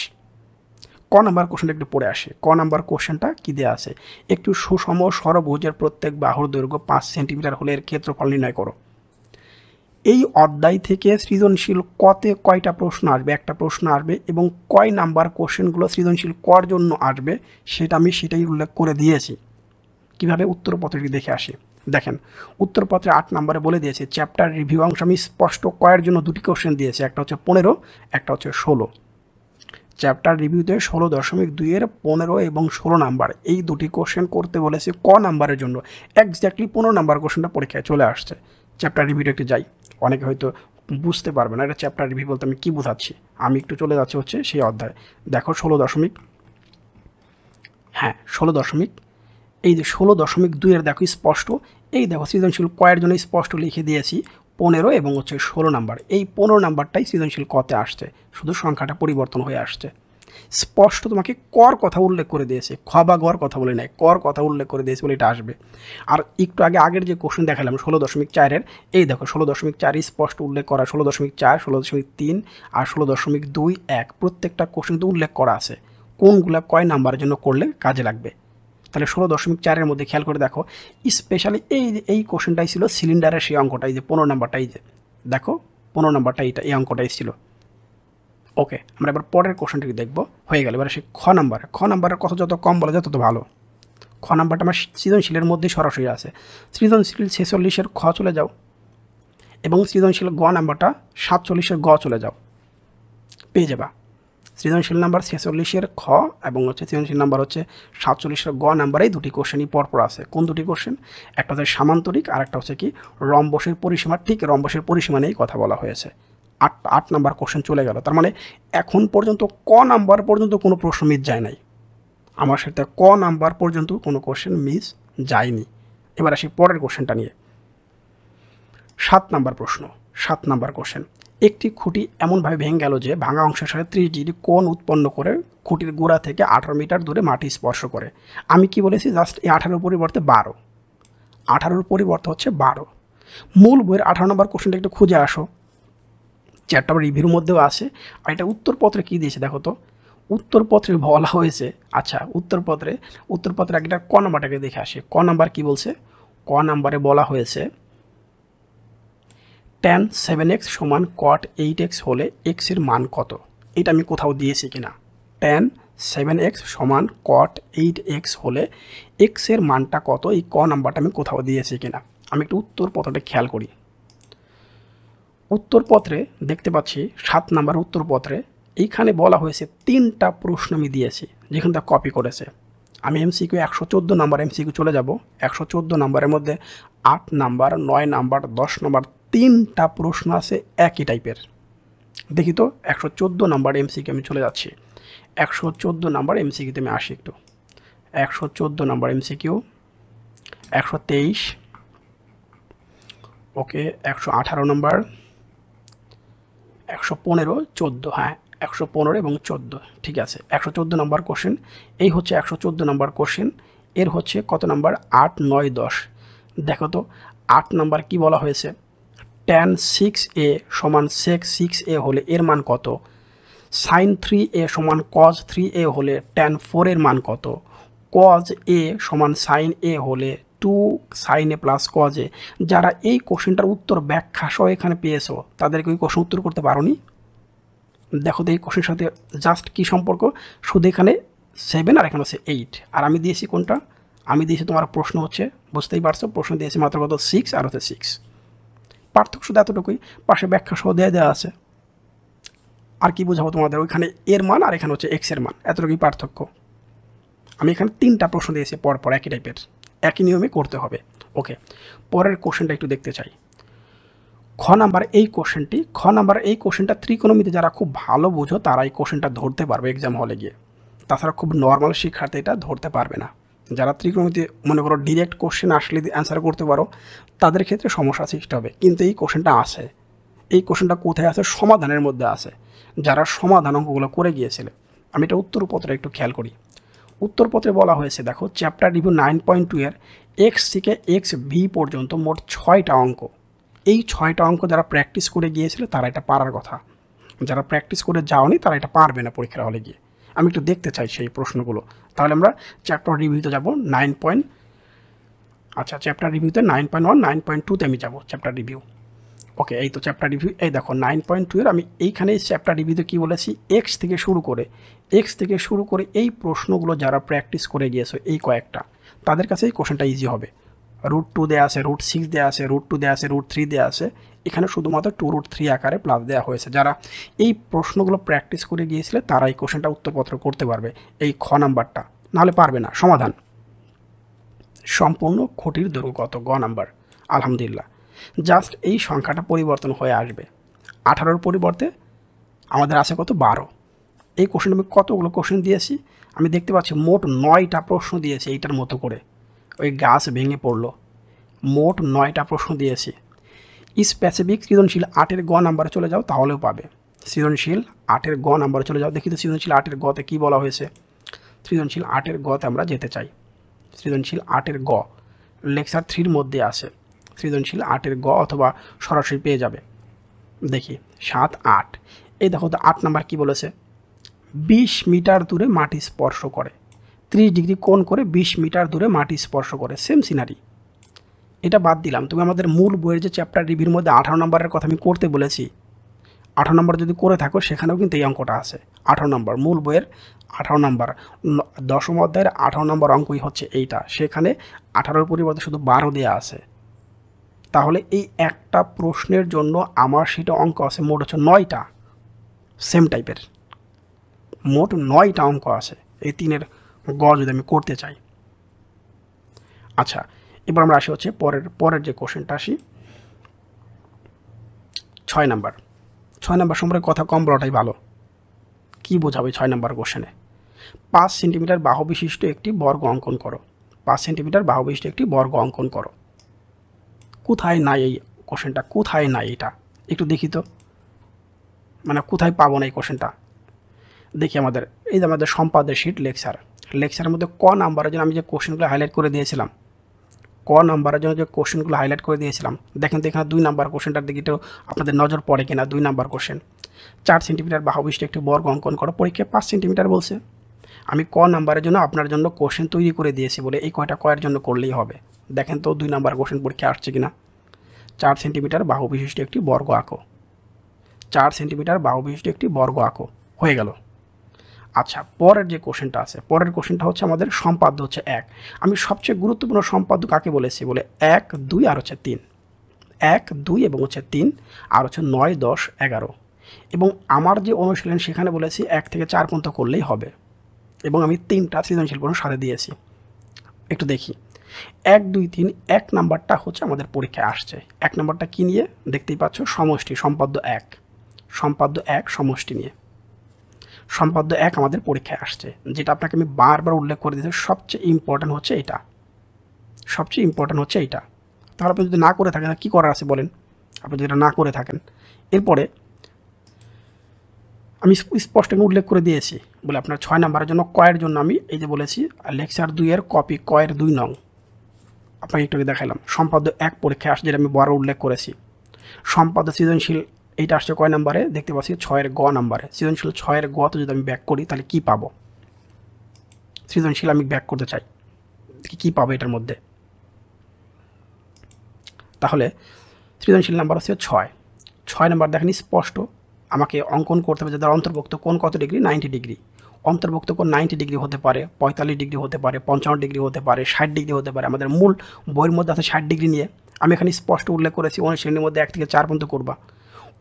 ক নাম্বার কোশ্চেনটা একটু পড়ে আসে। ক নাম্বার কোশ্চেনটা কী দেওয়া আছে, একটু সুষম ষড়ভুজের প্রত্যেক বাহুর দৈর্ঘ্য 5 সেন্টিমিটার হলে এর ক্ষেত্রফল নির্ণয় করো। এই অধ্যায় থেকে সৃজনশীল কতে কয়টা প্রশ্ন আসবে, একটা প্রশ্ন আসবে, এবং কয় নাম্বার কোশ্চেনগুলো সৃজনশীল কর জন্য আসবে সেটা আমি সেটাই উল্লেখ করে দিয়েছি। কীভাবে উত্তরপত্রটি দেখে আসি, দেখেন উত্তরপত্রে 8 নম্বরে বলে দিয়েছে চ্যাপ্টার রিভিউ অংশ আমি স্পষ্ট কয়ের জন্য 2টি কোশ্চেন দিয়েছে, একটা হচ্ছে 15, একটা হচ্ছে 16। চ্যাপ্টার রিভিউতে 16.2-এর 15 এবং 16 নাম্বার এই 2টি কোশ্চেন করতে বলেছে ক নাম্বারের জন্য। এক্স্যাক্টলি 15 নাম্বার কোশ্চেনটা পরীক্ষায় চলে আসছে। চ্যাপ্টার রিভিউটা একটু যাই, অনেকে হয়তো বুঝতে পারবে না এটা চ্যাপ্টার রিভিউ বলতে আমি কী বোঝাচ্ছি। আমি একটু চলে যাচ্ছি হচ্ছে সেই অধ্যায়, দেখো 16 এই যে 16.2-এর দেখো স্পষ্ট, এই দেখো সৃজনশীল কয়ের জন্য স্পষ্ট লিখে দিয়েছি 15 এবং হচ্ছে 16 নাম্বার। এই 15 নাম্বারটাই সৃজনশীল কতে আসছে, শুধু সংখ্যাটা পরিবর্তন হয়ে আসছে। স্পষ্ট তোমাকে কর কথা উল্লেখ করে দিয়েছে, খ বা গর কথা বলে নাই, কর কথা উল্লেখ করে দিয়েছে বলে এটা আসবে। আর একটু আগের যে কোশ্চেন দেখালাম 16.4-এর, এই দেখো 16.4 স্পষ্ট উল্লেখ করা, 16.4, 16.3 আর 16.2.1 প্রত্যেকটা কোশ্চেন কিন্তু উল্লেখ করা আছে কোনগুলা কয় নাম্বারের জন্য করলে কাজে লাগবে। তাহলে 16.4-এর মধ্যে খেয়াল করে দেখো, স্পেশালি এই কোশ্চেনটাই ছিল সিলিন্ডারের সেই অঙ্কটাই, যে 15 নাম্বারটাই, যে দেখো 15 নাম্বারটা এই অঙ্কটাই ছিল। ওকে, আমরা এবার পরের কোশ্চেনটি দেখবো। হয়ে গেল এবার সেই খ নাম্বারের কথা যত কম বলা যায় তত ভালো। খ নাম্বারটা আমার সৃজনশীলের মধ্যেই সরাসরি আছে। সৃজনশীল 46-এর খ চলে যাও এবং সৃজনশীল গ নাম্বারটা 47-এর গ চলে যাও, পেয়ে যাবা। সৃজনশীল নাম্বার 46-এর খ এবং সৃজনশীল নাম্বার 47-এর গ নাম্বারেই দুটি কোশ্চেনই পরপর আছে। কোন দুটি কোশ্চেন? একটা হচ্ছে সামান্তরিক আর একটা হচ্ছে কি রম্বসের পরিসীমা। ঠিক রম্বসের পরিসীমা নিয়েই কথা বলা হয়েছে। 8 নাম্বার কোশ্চেন চলে গেল। তার মানে এখন পর্যন্ত ক নাম্বার পর্যন্ত কোনো প্রশ্ন মিস যায় নাই। আমার সাথে ক নাম্বার পর্যন্ত কোনো কোশ্চেন মিস যায়নি। এবার আসি পরের কোশ্চেনটা নিয়ে। 7 নাম্বার কোশ্চেন। একটি খুঁটি এমনভাবে ভেঙে গেল যে ভাঙা অংশের সাথে 30 ডিগ্রি কোণ উৎপন্ন করে খুঁটির গোড়া থেকে 18 মিটার দূরে মাটি স্পর্শ করে। আমি কি বলেছি? জাস্ট এই 18-র পরিবর্তে 12। 18-র পরিবর্তে হচ্ছে 12। মূল বইয়ের 18 নম্বর কোশ্চেনটা একটু খুঁজে আসো, চ্যাপ্টার রিভিউর মধ্যেও আছে। আর এটা উত্তরপত্রে কী দিয়েছে দেখো তো। উত্তরপত্রে বলা হয়েছে, আচ্ছা উত্তরপত্রে আগে ক নাম্বারটাকে দেখে আসে। ক নাম্বার কি বলছে? ক নাম্বারে বলা হয়েছে tan 7x সমান cot 8x হলে x এর মান কত? এটা আমি কোথাও দিয়েছি কিনা? tan 7x সমান cot 8x হলে x এর মানটা কত, এই ক নাম্বারটা আমি কোথাও দিয়েছি কিনা। আমি একটু উত্তরপত্রটা খেয়াল করি। উত্তরপত্রে দেখতে পাচ্ছি 7 নাম্বার উত্তরপত্রে এইখানে বলা হয়েছে 3টা প্রশ্ন আমি দিয়েছি, যেখানটা কপি করেছে। আমি এমসিকিউ 114 নাম্বার এমসিকিউ চলে যাব। 114 নাম্বারের মধ্যে 8 নাম্বার, 9 নাম্বার, 10 নাম্বার 3টা প্রশ্ন আছে একই টাইপের। দেখি তো 114 নাম্বার এমসিকিউ আমি চলে যাচ্ছি। 114 নাম্বার এমসিকিউতে আমি আসি একটু। 114 নাম্বার এমসিকিউ 123, ওকে 118 নাম্বার, 115, 14, হ্যাঁ 115 এবং 14, ঠিক আছে। 114 নাম্বার কোশ্চেন, এই হচ্ছে 114 নাম্বার কোশ্চেন। এর হচ্ছে কত নাম্বার? 8, 9, 10। দেখো তো 8 নাম্বার কি বলা হয়েছে? tan 6a সমান sec 6a হলে এর মান কত? sin 3a সমান cos 3a হলে tan 4 এর মান কত? cos a সমান sin a হলে 2 sin a plus cos a। যারা এই কোশ্চেনটার উত্তর ব্যাখ্যা সহ এখানে পেয়েছো তাদেরকে ওই কোশ্চেন উত্তর করতে পারোনি? দেখো তো এই কোশ্চেনের সাথে জাস্ট কি সম্পর্ক, শুধু এখানে 7 আর এখানে হচ্ছে 8। আর আমি দিয়েছি কোনটা? আমি দিয়েছি তোমার প্রশ্ন হচ্ছে, বুঝতেই পারছো, প্রশ্ন দিয়েছি মাত্র কত? 6 আর হচ্ছে 6। পার্থক্য শুধু এতটুকুই, পাশে ব্যাখ্যা সহ দেওয়া আছে। আর কি বোঝাবো তোমাদের? ওইখানে এর মান আর এখানে হচ্ছে এক্স এর মান, এতটুকুই পার্থক্য। আমি এখানে 3টা প্রশ্ন দিয়েছি পরপর একই টাইপের, একই নিয়মে করতে হবে। ওকে, পরের কোশ্চেনটা একটু দেখতে চাই। খ নাম্বার এই কোশ্চেনটা ত্রিকোণমিতি যারা খুব ভালো বুঝো তারা এই কোশ্চেনটা ধরতে পারবে এক্সাম হলে গিয়ে। তাছাড়া খুব নর্মাল শিক্ষার্থী এটা ধরতে পারবে না। যারা ত্রিকোণমিতি মনে করো ডিরেক্ট কোশ্চেন আসলে অ্যান্সার করতে পারো তাদের ক্ষেত্রে সমস্যা সৃষ্টি হবে। কিন্তু এই কোশ্চেনটা আছে, এই কোশ্চেনটা কোথায় আছে? সমাধানের মধ্যে আছে। যারা সমাধান অঙ্কগুলো করে গিয়েছিলে, আমি এটা উত্তরপত্রে একটু খেয়াল করি। উত্তরপত্রে বলা হয়েছে দেখো, চ্যাপ্টার রিভিউ 9.2-এর এক্স থেকে এক্স ভি পর্যন্ত মোট 6টা অঙ্ক। এই 6টা অঙ্ক যারা প্র্যাকটিস করে গিয়েছিল তারা এটা পারার কথা। যারা প্র্যাকটিস করে যাওনি তারা এটা পারবে না পরীক্ষার হলে গিয়ে। আমি একটু দেখতে চাই সেই প্রশ্নগুলো। তাহলে আমরা চ্যাপ্টার রিভিউতে যাব চ্যাপ্টার রিভিউতে 9.1, 9.2-তে আমি যাব চ্যাপ্টার রিভিউ। ওকে, এই তো চ্যাপ্টার রিভিউ। এই দেখো 9.2-এর আমি এইখানে চ্যাপ্টার রিভিউতে কী বলেছি? এক্স থেকে শুরু করে এই প্রশ্নগুলো যারা প্র্যাকটিস করে গিয়েছো এই কয়েকটা, তাদের কাছে এই কোশ্চেনটা ইজি হবে। √2 দেওয়া আছে, √6 দেওয়া আছে, √2 দেওয়া আছে, √3 দেওয়া আছে। এখানে শুধুমাত্র 2√3 আকারে প্লাস দেওয়া হয়েছে। যারা এই প্রশ্নগুলো প্র্যাকটিস করে গিয়েছিলে তারা এই কোশ্চেনটা উত্তরপত্র করতে পারবে, এই খ নাম্বারটা। নাহলে পারবে না। সমাধান: সম্পূর্ণ খুঁটির দৈর্ঘ্য কত? গ নাম্বার। আলহামদুলিল্লাহ, জাস্ট এই সংখ্যাটা পরিবর্তন হয়ে আসবে। 18-র পরিবর্তে আমাদের আছে কত? 12। এই কোশ্চেন আমি কতগুলো কোশ্চেন দিয়েছি আমি দেখতে পাচ্ছি, মোট 9টা প্রশ্ন দিয়েছি এইটার মতো করে। ওই গাছ ভেঙে পড়লো, মোট 9টা প্রশ্ন দিয়েছি। স্পেসিফিক সৃজনশীল 8-এর গ নাম্বারে চলে যাও তাহলেও পাবে। সৃজনশীল 8-এর গ নাম্বারে চলে যাও। দেখি তো সৃজনশীল 8-এর গতে কী বলা হয়েছে। সৃজনশীল 8-এর গতে আমরা যেতে চাই। সৃজনশীল 8-এর গ লেকচার 3-র মধ্যে আছে। সৃজনশীল 8-এর গ অথবা সরাসরি পেয়ে যাবে। দেখি 7, 8, এই দেখো তো 8 নাম্বার কী বলেছে, 20 মিটার দূরে মাটি স্পর্শ করে, 30 ডিগ্রি কোণ করে 20 মিটার দূরে মাটি স্পর্শ করে। Same scenery. এটা বাদ দিলাম। তুমি আমাদের মূল বইয়ের যে চ্যাপ্টার রিভিউর মধ্যে 18 নম্বরের কথা আমি করতে বলেছি, 18 নম্বর যদি করে থাকো সেখানেও কিন্তু এই অঙ্কটা আছে। 18 নম্বর মূল বইয়ের 18 নম্বর, দশম অধ্যায়ের 18 নম্বর অঙ্কই হচ্ছে এইটা। সেখানে 18-র পরিবর্তে শুধু 12 দেওয়া আছে। তাহলে এই একটা প্রশ্নের জন্য আমার সেটা অঙ্ক আছে মোট হচ্ছে 9টা সেম টাইপের, মোট 9টা অঙ্ক আছে এই 3-এর গ যদি আমি করতে চাই। আচ্ছা, এবার আমরা আসি হচ্ছে পরের যে কোশ্চেনটা আসি 6 নাম্বার। 6 নাম্বার সম্পর্কে কথা কম বলাটাই ভালো। কি বোঝাবে 6 নাম্বার কোশ্চেনে? 5 সেন্টিমিটার বাহু বিশিষ্ট একটি বর্গ অঙ্কন করো। 5 সেন্টিমিটার বাহু বিশিষ্ট একটি বর্গ অঙ্কন করো। কোথায় নাই এই কোশ্চেনটা? কোথায় নাই এটা একটু দেখি তো, মানে কোথায় পাবো না এই কোশ্চেনটা? দেখি আমাদের এই যে আমাদের সম্পাদ্য শিট লেকচারের মধ্যে ক নাম্বারের জন্য আমি যে কোশ্চেনগুলো হাইলাইট করে দিয়েছিলাম, ক নাম্বারের জন্য যে কোশ্চেনগুলো হাইলাইট করে দিয়েছিলাম, দেখেন তো এখানে 2 নাম্বার কোশ্চেনটার দিকে একটু আপনাদের নজর পড়ে কিনা। 2 নাম্বার কোশ্চেন, 4 সেন্টিমিটার বাহু বিশিষ্ট একটি বর্গ অঙ্কন করো। পরীক্ষায় 5 সেন্টিমিটার বলছে। আমি ক নাম্বারের জন্য আপনার জন্য কোশ্চেন তৈরি করে দিয়েছি বলে এই কয়টা কয়ের জন্য করলেই হবে। দেখেন তো 2 নাম্বার কোশ্চেন পরীক্ষায় আসছে কিনা। 4 সেন্টিমিটার বাহু বিশিষ্ট একটি বর্গ আঁকো। 4 সেন্টিমিটার বাহু বিশিষ্ট একটি বর্গ আঁকো, হয়ে গেল। আচ্ছা, পরের যে কোশ্চেনটা আছে, পরের কোশ্চেনটা হচ্ছে আমাদের সম্পাদ্য হচ্ছে 1। আমি সবচেয়ে গুরুত্বপূর্ণ সম্পাদ্য কাকে বলেছি বলে 1, 2 আর হচ্ছে 3। 1, 2 এবং হচ্ছে 3 আর হচ্ছে 9, 10, 11। এবং আমার যে অনুশীলন সেখানে বলেছি 1 থেকে 4 পর্যন্ত করলেই হবে, এবং আমি 3টা সৃজনশীল প্রশ্ন সাথে দিয়েছি। একটু দেখি 1, 2, 3। 1 নাম্বারটা হচ্ছে আমাদের পরীক্ষায় আসছে। 1 নাম্বারটা কী নিয়ে দেখতেই পাচ্ছ, সমষ্টি। সম্পাদ্য 1, সম্পাদ্য 1 সমষ্টি নিয়ে। সম্পাদ্য 1 আমাদের পরীক্ষায় আসছে, যেটা আপনাকে আমি বারবার উল্লেখ করে দিয়েছি। সবচেয়ে ইম্পর্ট্যান্ট হচ্ছে এটা, সবচেয়ে ইম্পর্ট্যান্ট হচ্ছে এইটা। তাহলে আপনি যদি না করে থাকেন কী করার আছে বলেন? আপনি যদি এটা না করে থাকেন, এরপরে আমি স্পষ্ট উল্লেখ করে দিয়েছি বলে আপনার 6 নাম্বারের জন্য কয়ের জন্য আমি এই যে বলেছি লেকচার 2-এর কপি, কয়ের 2 নং আপনাকে একটু দেখালাম। সম্পাদ্য 1 পরীক্ষায় আসছে, যেটা আমি বড় উল্লেখ করেছি। সম্পাদ্য সৃজনশীল এইটা আসছে কয় নাম্বারে দেখতে পাচ্ছি, 6-এর গ নাম্বারে। সৃজনশীল 6-এর গ তো যদি আমি ব্যাক করি তাহলে কী পাবো? সৃজনশীল আমি ব্যাক করতে চাই, কী পাবো এটার মধ্যে? তাহলে সৃজনশীল নাম্বার হচ্ছে 6 নাম্বার দেখেন স্পষ্ট আমাকে অঙ্কন করতে হবে যাদের অন্তর্ভুক্ত কোণ কত ডিগ্রি, 90 ডিগ্রি। অন্তর্ভুক্ত কোণ 90 ডিগ্রি হতে পারে, 45 ডিগ্রি হতে পারে, 55 ডিগ্রি হতে পারে, 60 ডিগ্রি হতে পারে। আমাদের মূল বইয়ের মধ্যে আছে 60 ডিগ্রি নিয়ে। আমি এখানে স্পষ্ট উল্লেখ করেছি অনুশীলনীর মধ্যে 1 থেকে 4 পর্যন্ত করবা।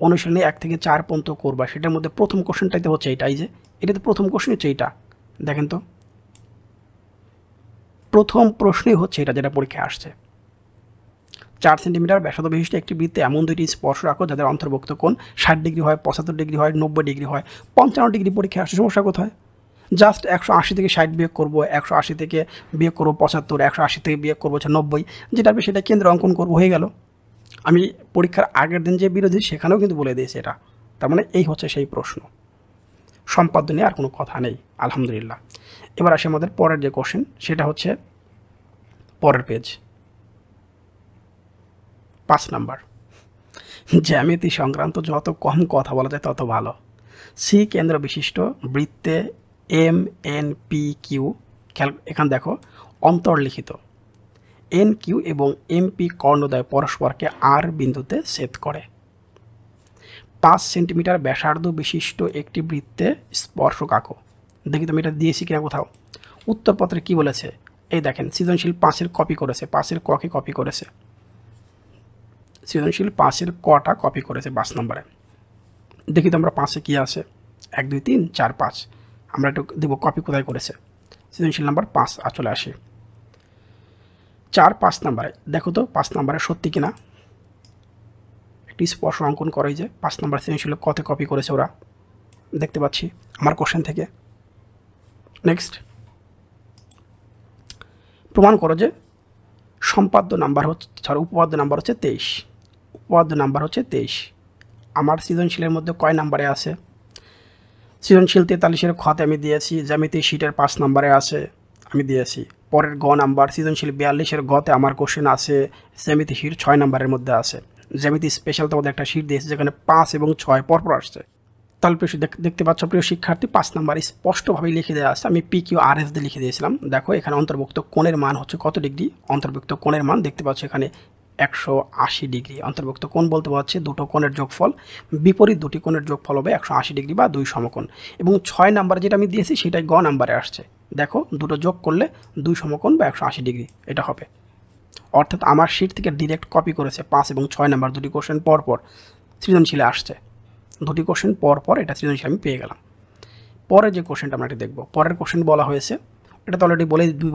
অনুশীলনী 1 থেকে 4 পর্যন্ত করবা। সেটার মধ্যে প্রথম কোশ্চেনটাইতে হচ্ছে এইটাই, যে এটা তো প্রথম কোশ্চেন হচ্ছে এইটা। দেখেন তো প্রথম প্রশ্নই হচ্ছে এটা, যেটা পরীক্ষায় আসছে। 4 সেন্টিমিটার ব্যাসার্ধ বিশিষ্ট একটি বৃত্তে এমন 2টি স্পর্শ রাখো যাদের অন্তর্ভুক্ত কোণ 60 ডিগ্রি হয়, 75 ডিগ্রি হয়, 90 ডিগ্রি হয়, 55 ডিগ্রি। পরীক্ষায় আসছে, সমস্যা কোথায়? জাস্ট 180 থেকে 60 বিয়োগ করবো, 180 থেকে বিয়োগ করবো 75, 180 থেকে বিয়োগ করবো হচ্ছে 90, যেটা হবে সেটা কেন্দ্র অঙ্কন করবো, হয়ে গেল। আমি পরীক্ষার আগের দিন যে বিরোধী সেখানেও কিন্তু বলে দিয়েছি এটা। তার মানে এই হচ্ছে সেই প্রশ্ন। সম্পাদ্য নিয়ে আর কোনো কথা নেই, আলহামদুলিল্লাহ। এবার আসে আমাদের পরের যে কোশ্চেন, সেটা হচ্ছে পরের পেজ 5 নাম্বার। জ্যামিতি সংক্রান্ত যত কম কথা বলা যায় তত ভালো। সি কেন্দ্র বিশিষ্ট বৃত্তে MNPQ, এখানে দেখো অন্তর্লিখিত NQ এবং MP কর্ণদ্বয় পরস্পরকে R বিন্দুতে ছেদ করে। 5 সেন্টিমিটার ব্যাসার্ধ বিশিষ্ট একটি বৃত্তে স্পর্শক আঁকো। দেখি তুমি এটা দিয়েছি কিনা কোথাও। উত্তরপত্রে কি বলেছে? এই দেখেন, সৃজনশীল 5-এর কপি করেছে, 5-এর ককে কপি করেছে। সৃজনশীল 5-এর কটা কপি করেছে 5 নম্বরে। দেখি তো আমরা 5-এ কী আছে, 1, 2, 3, 4, 5। আমরা একটু দেবো কপি কোথায় করেছে। সৃজনশীল নাম্বার 5 চলে আসে 4, 5 নাম্বারে। দেখো তো 5 নাম্বারে সত্যি কিনা। একটি স্পর্শ অঙ্কন করে যে 5 নাম্বার সৃজনশীল কতে কপি করেছে ওরা, দেখতে পাচ্ছি আমার কোশ্চেন থেকে। নেক্সট, প্রমাণ করো যে সম্পাদ্য নাম্বার হচ্ছে, উপপাদ্য নাম্বার হচ্ছে 23। উপপাদ্য নাম্বার হচ্ছে 23। আমার সৃজনশীলের মধ্যে কয় নাম্বারে আছে? সৃজনশীল 43-এর খতে আমি দিয়েছি, জ্যামিতি শীটের 5 নম্বরে আছে আমি দিয়েছি। পরের গ নাম্বার সৃজনশীল 42-এর গতে আমার কোশ্চেন আছে, জ্যামিতি শীট 6 নম্বরের মধ্যে আছে। জ্যামিতি স্পেশাল তোমাদের একটা শীট দিয়েছে যেখানে 5 এবং 6 পরপর আসছে। তাহলে প্রিয় দেখতে পাচ্ছ প্রিয় শিক্ষার্থী 5 নাম্বার স্পষ্টভাবে লিখে দেওয়া আছে। আমি পি কিউ আর এস দিয়ে লিখে দিয়েছিলাম। দেখো এখানে অন্তর্ভুক্ত কোণের মান হচ্ছে কত ডিগ্রি, অন্তর্ভুক্ত কোণের মান দেখতে পাচ্ছ এখানে 180 ডিগ্রি। অন্তর্ভুক্ত কোণ বলতে পারছে দুটো কোণের যোগফল, বিপরীত দুটি কোণের যোগফল হবে 180 ডিগ্রি বা 2 সমকোণ। এবং 6 নাম্বার যেটা আমি দিয়েছি সেটাই গ নাম্বারে আসছে। দেখো দুটো যোগ করলে 2 সমকোণ বা 180 ডিগ্রি এটা হবে। অর্থাৎ আমার শীট থেকে ডিরেক্ট কপি করেছে 5 এবং 6 নাম্বার দুটি কোশ্চেন পরপর সৃজনশীলে আসছে। দুটি কোশ্চেন পরপর এটা সৃজনশীল আমি পেয়ে গেলাম। পরে যে কোশ্চেনটা আমরা এটা দেখব, পরের কোশ্চেন বলা হয়েছে, এটা তো অলরেডি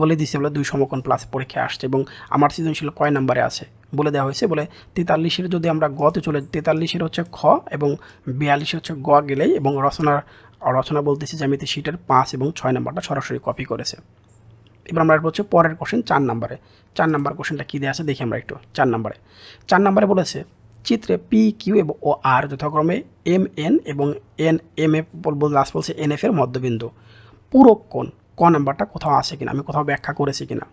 বলে দিয়েছে বলে 2 সমকোণ প্লাস পরীক্ষায় আসছে এবং আমার সৃজনশীল কয় নাম্বারে আছে বলে দেওয়া হয়েছে। বলে 43-এর যদি আমরা গতে চলে, 43-এর হচ্ছে খ এবং 42 হচ্ছে গ গেলেই, এবং রচনা বলতেছি জ্যামিতি শীটের 5 এবং 6 নাম্বারটা সরাসরি কপি করেছে। এবার আমরা হচ্ছে পরের কোশ্চেন 4 নাম্বারে। 4 নাম্বার কোশ্চেনটা কী দেওয়া আছে দেখি আমরা একটু। 4 নাম্বারে বলেছে চিত্রে পি কিউ এবং ও আর যথাক্রমে এম এন এবং এন এম এফ লাস্ট বলছে এন এফ এর মধ্যবিন্দু। পূরক কোণ ক নাম্বারটা কোথাও আছে কিনা, আমি কোথাও ব্যাখ্যা করেছি কিনা।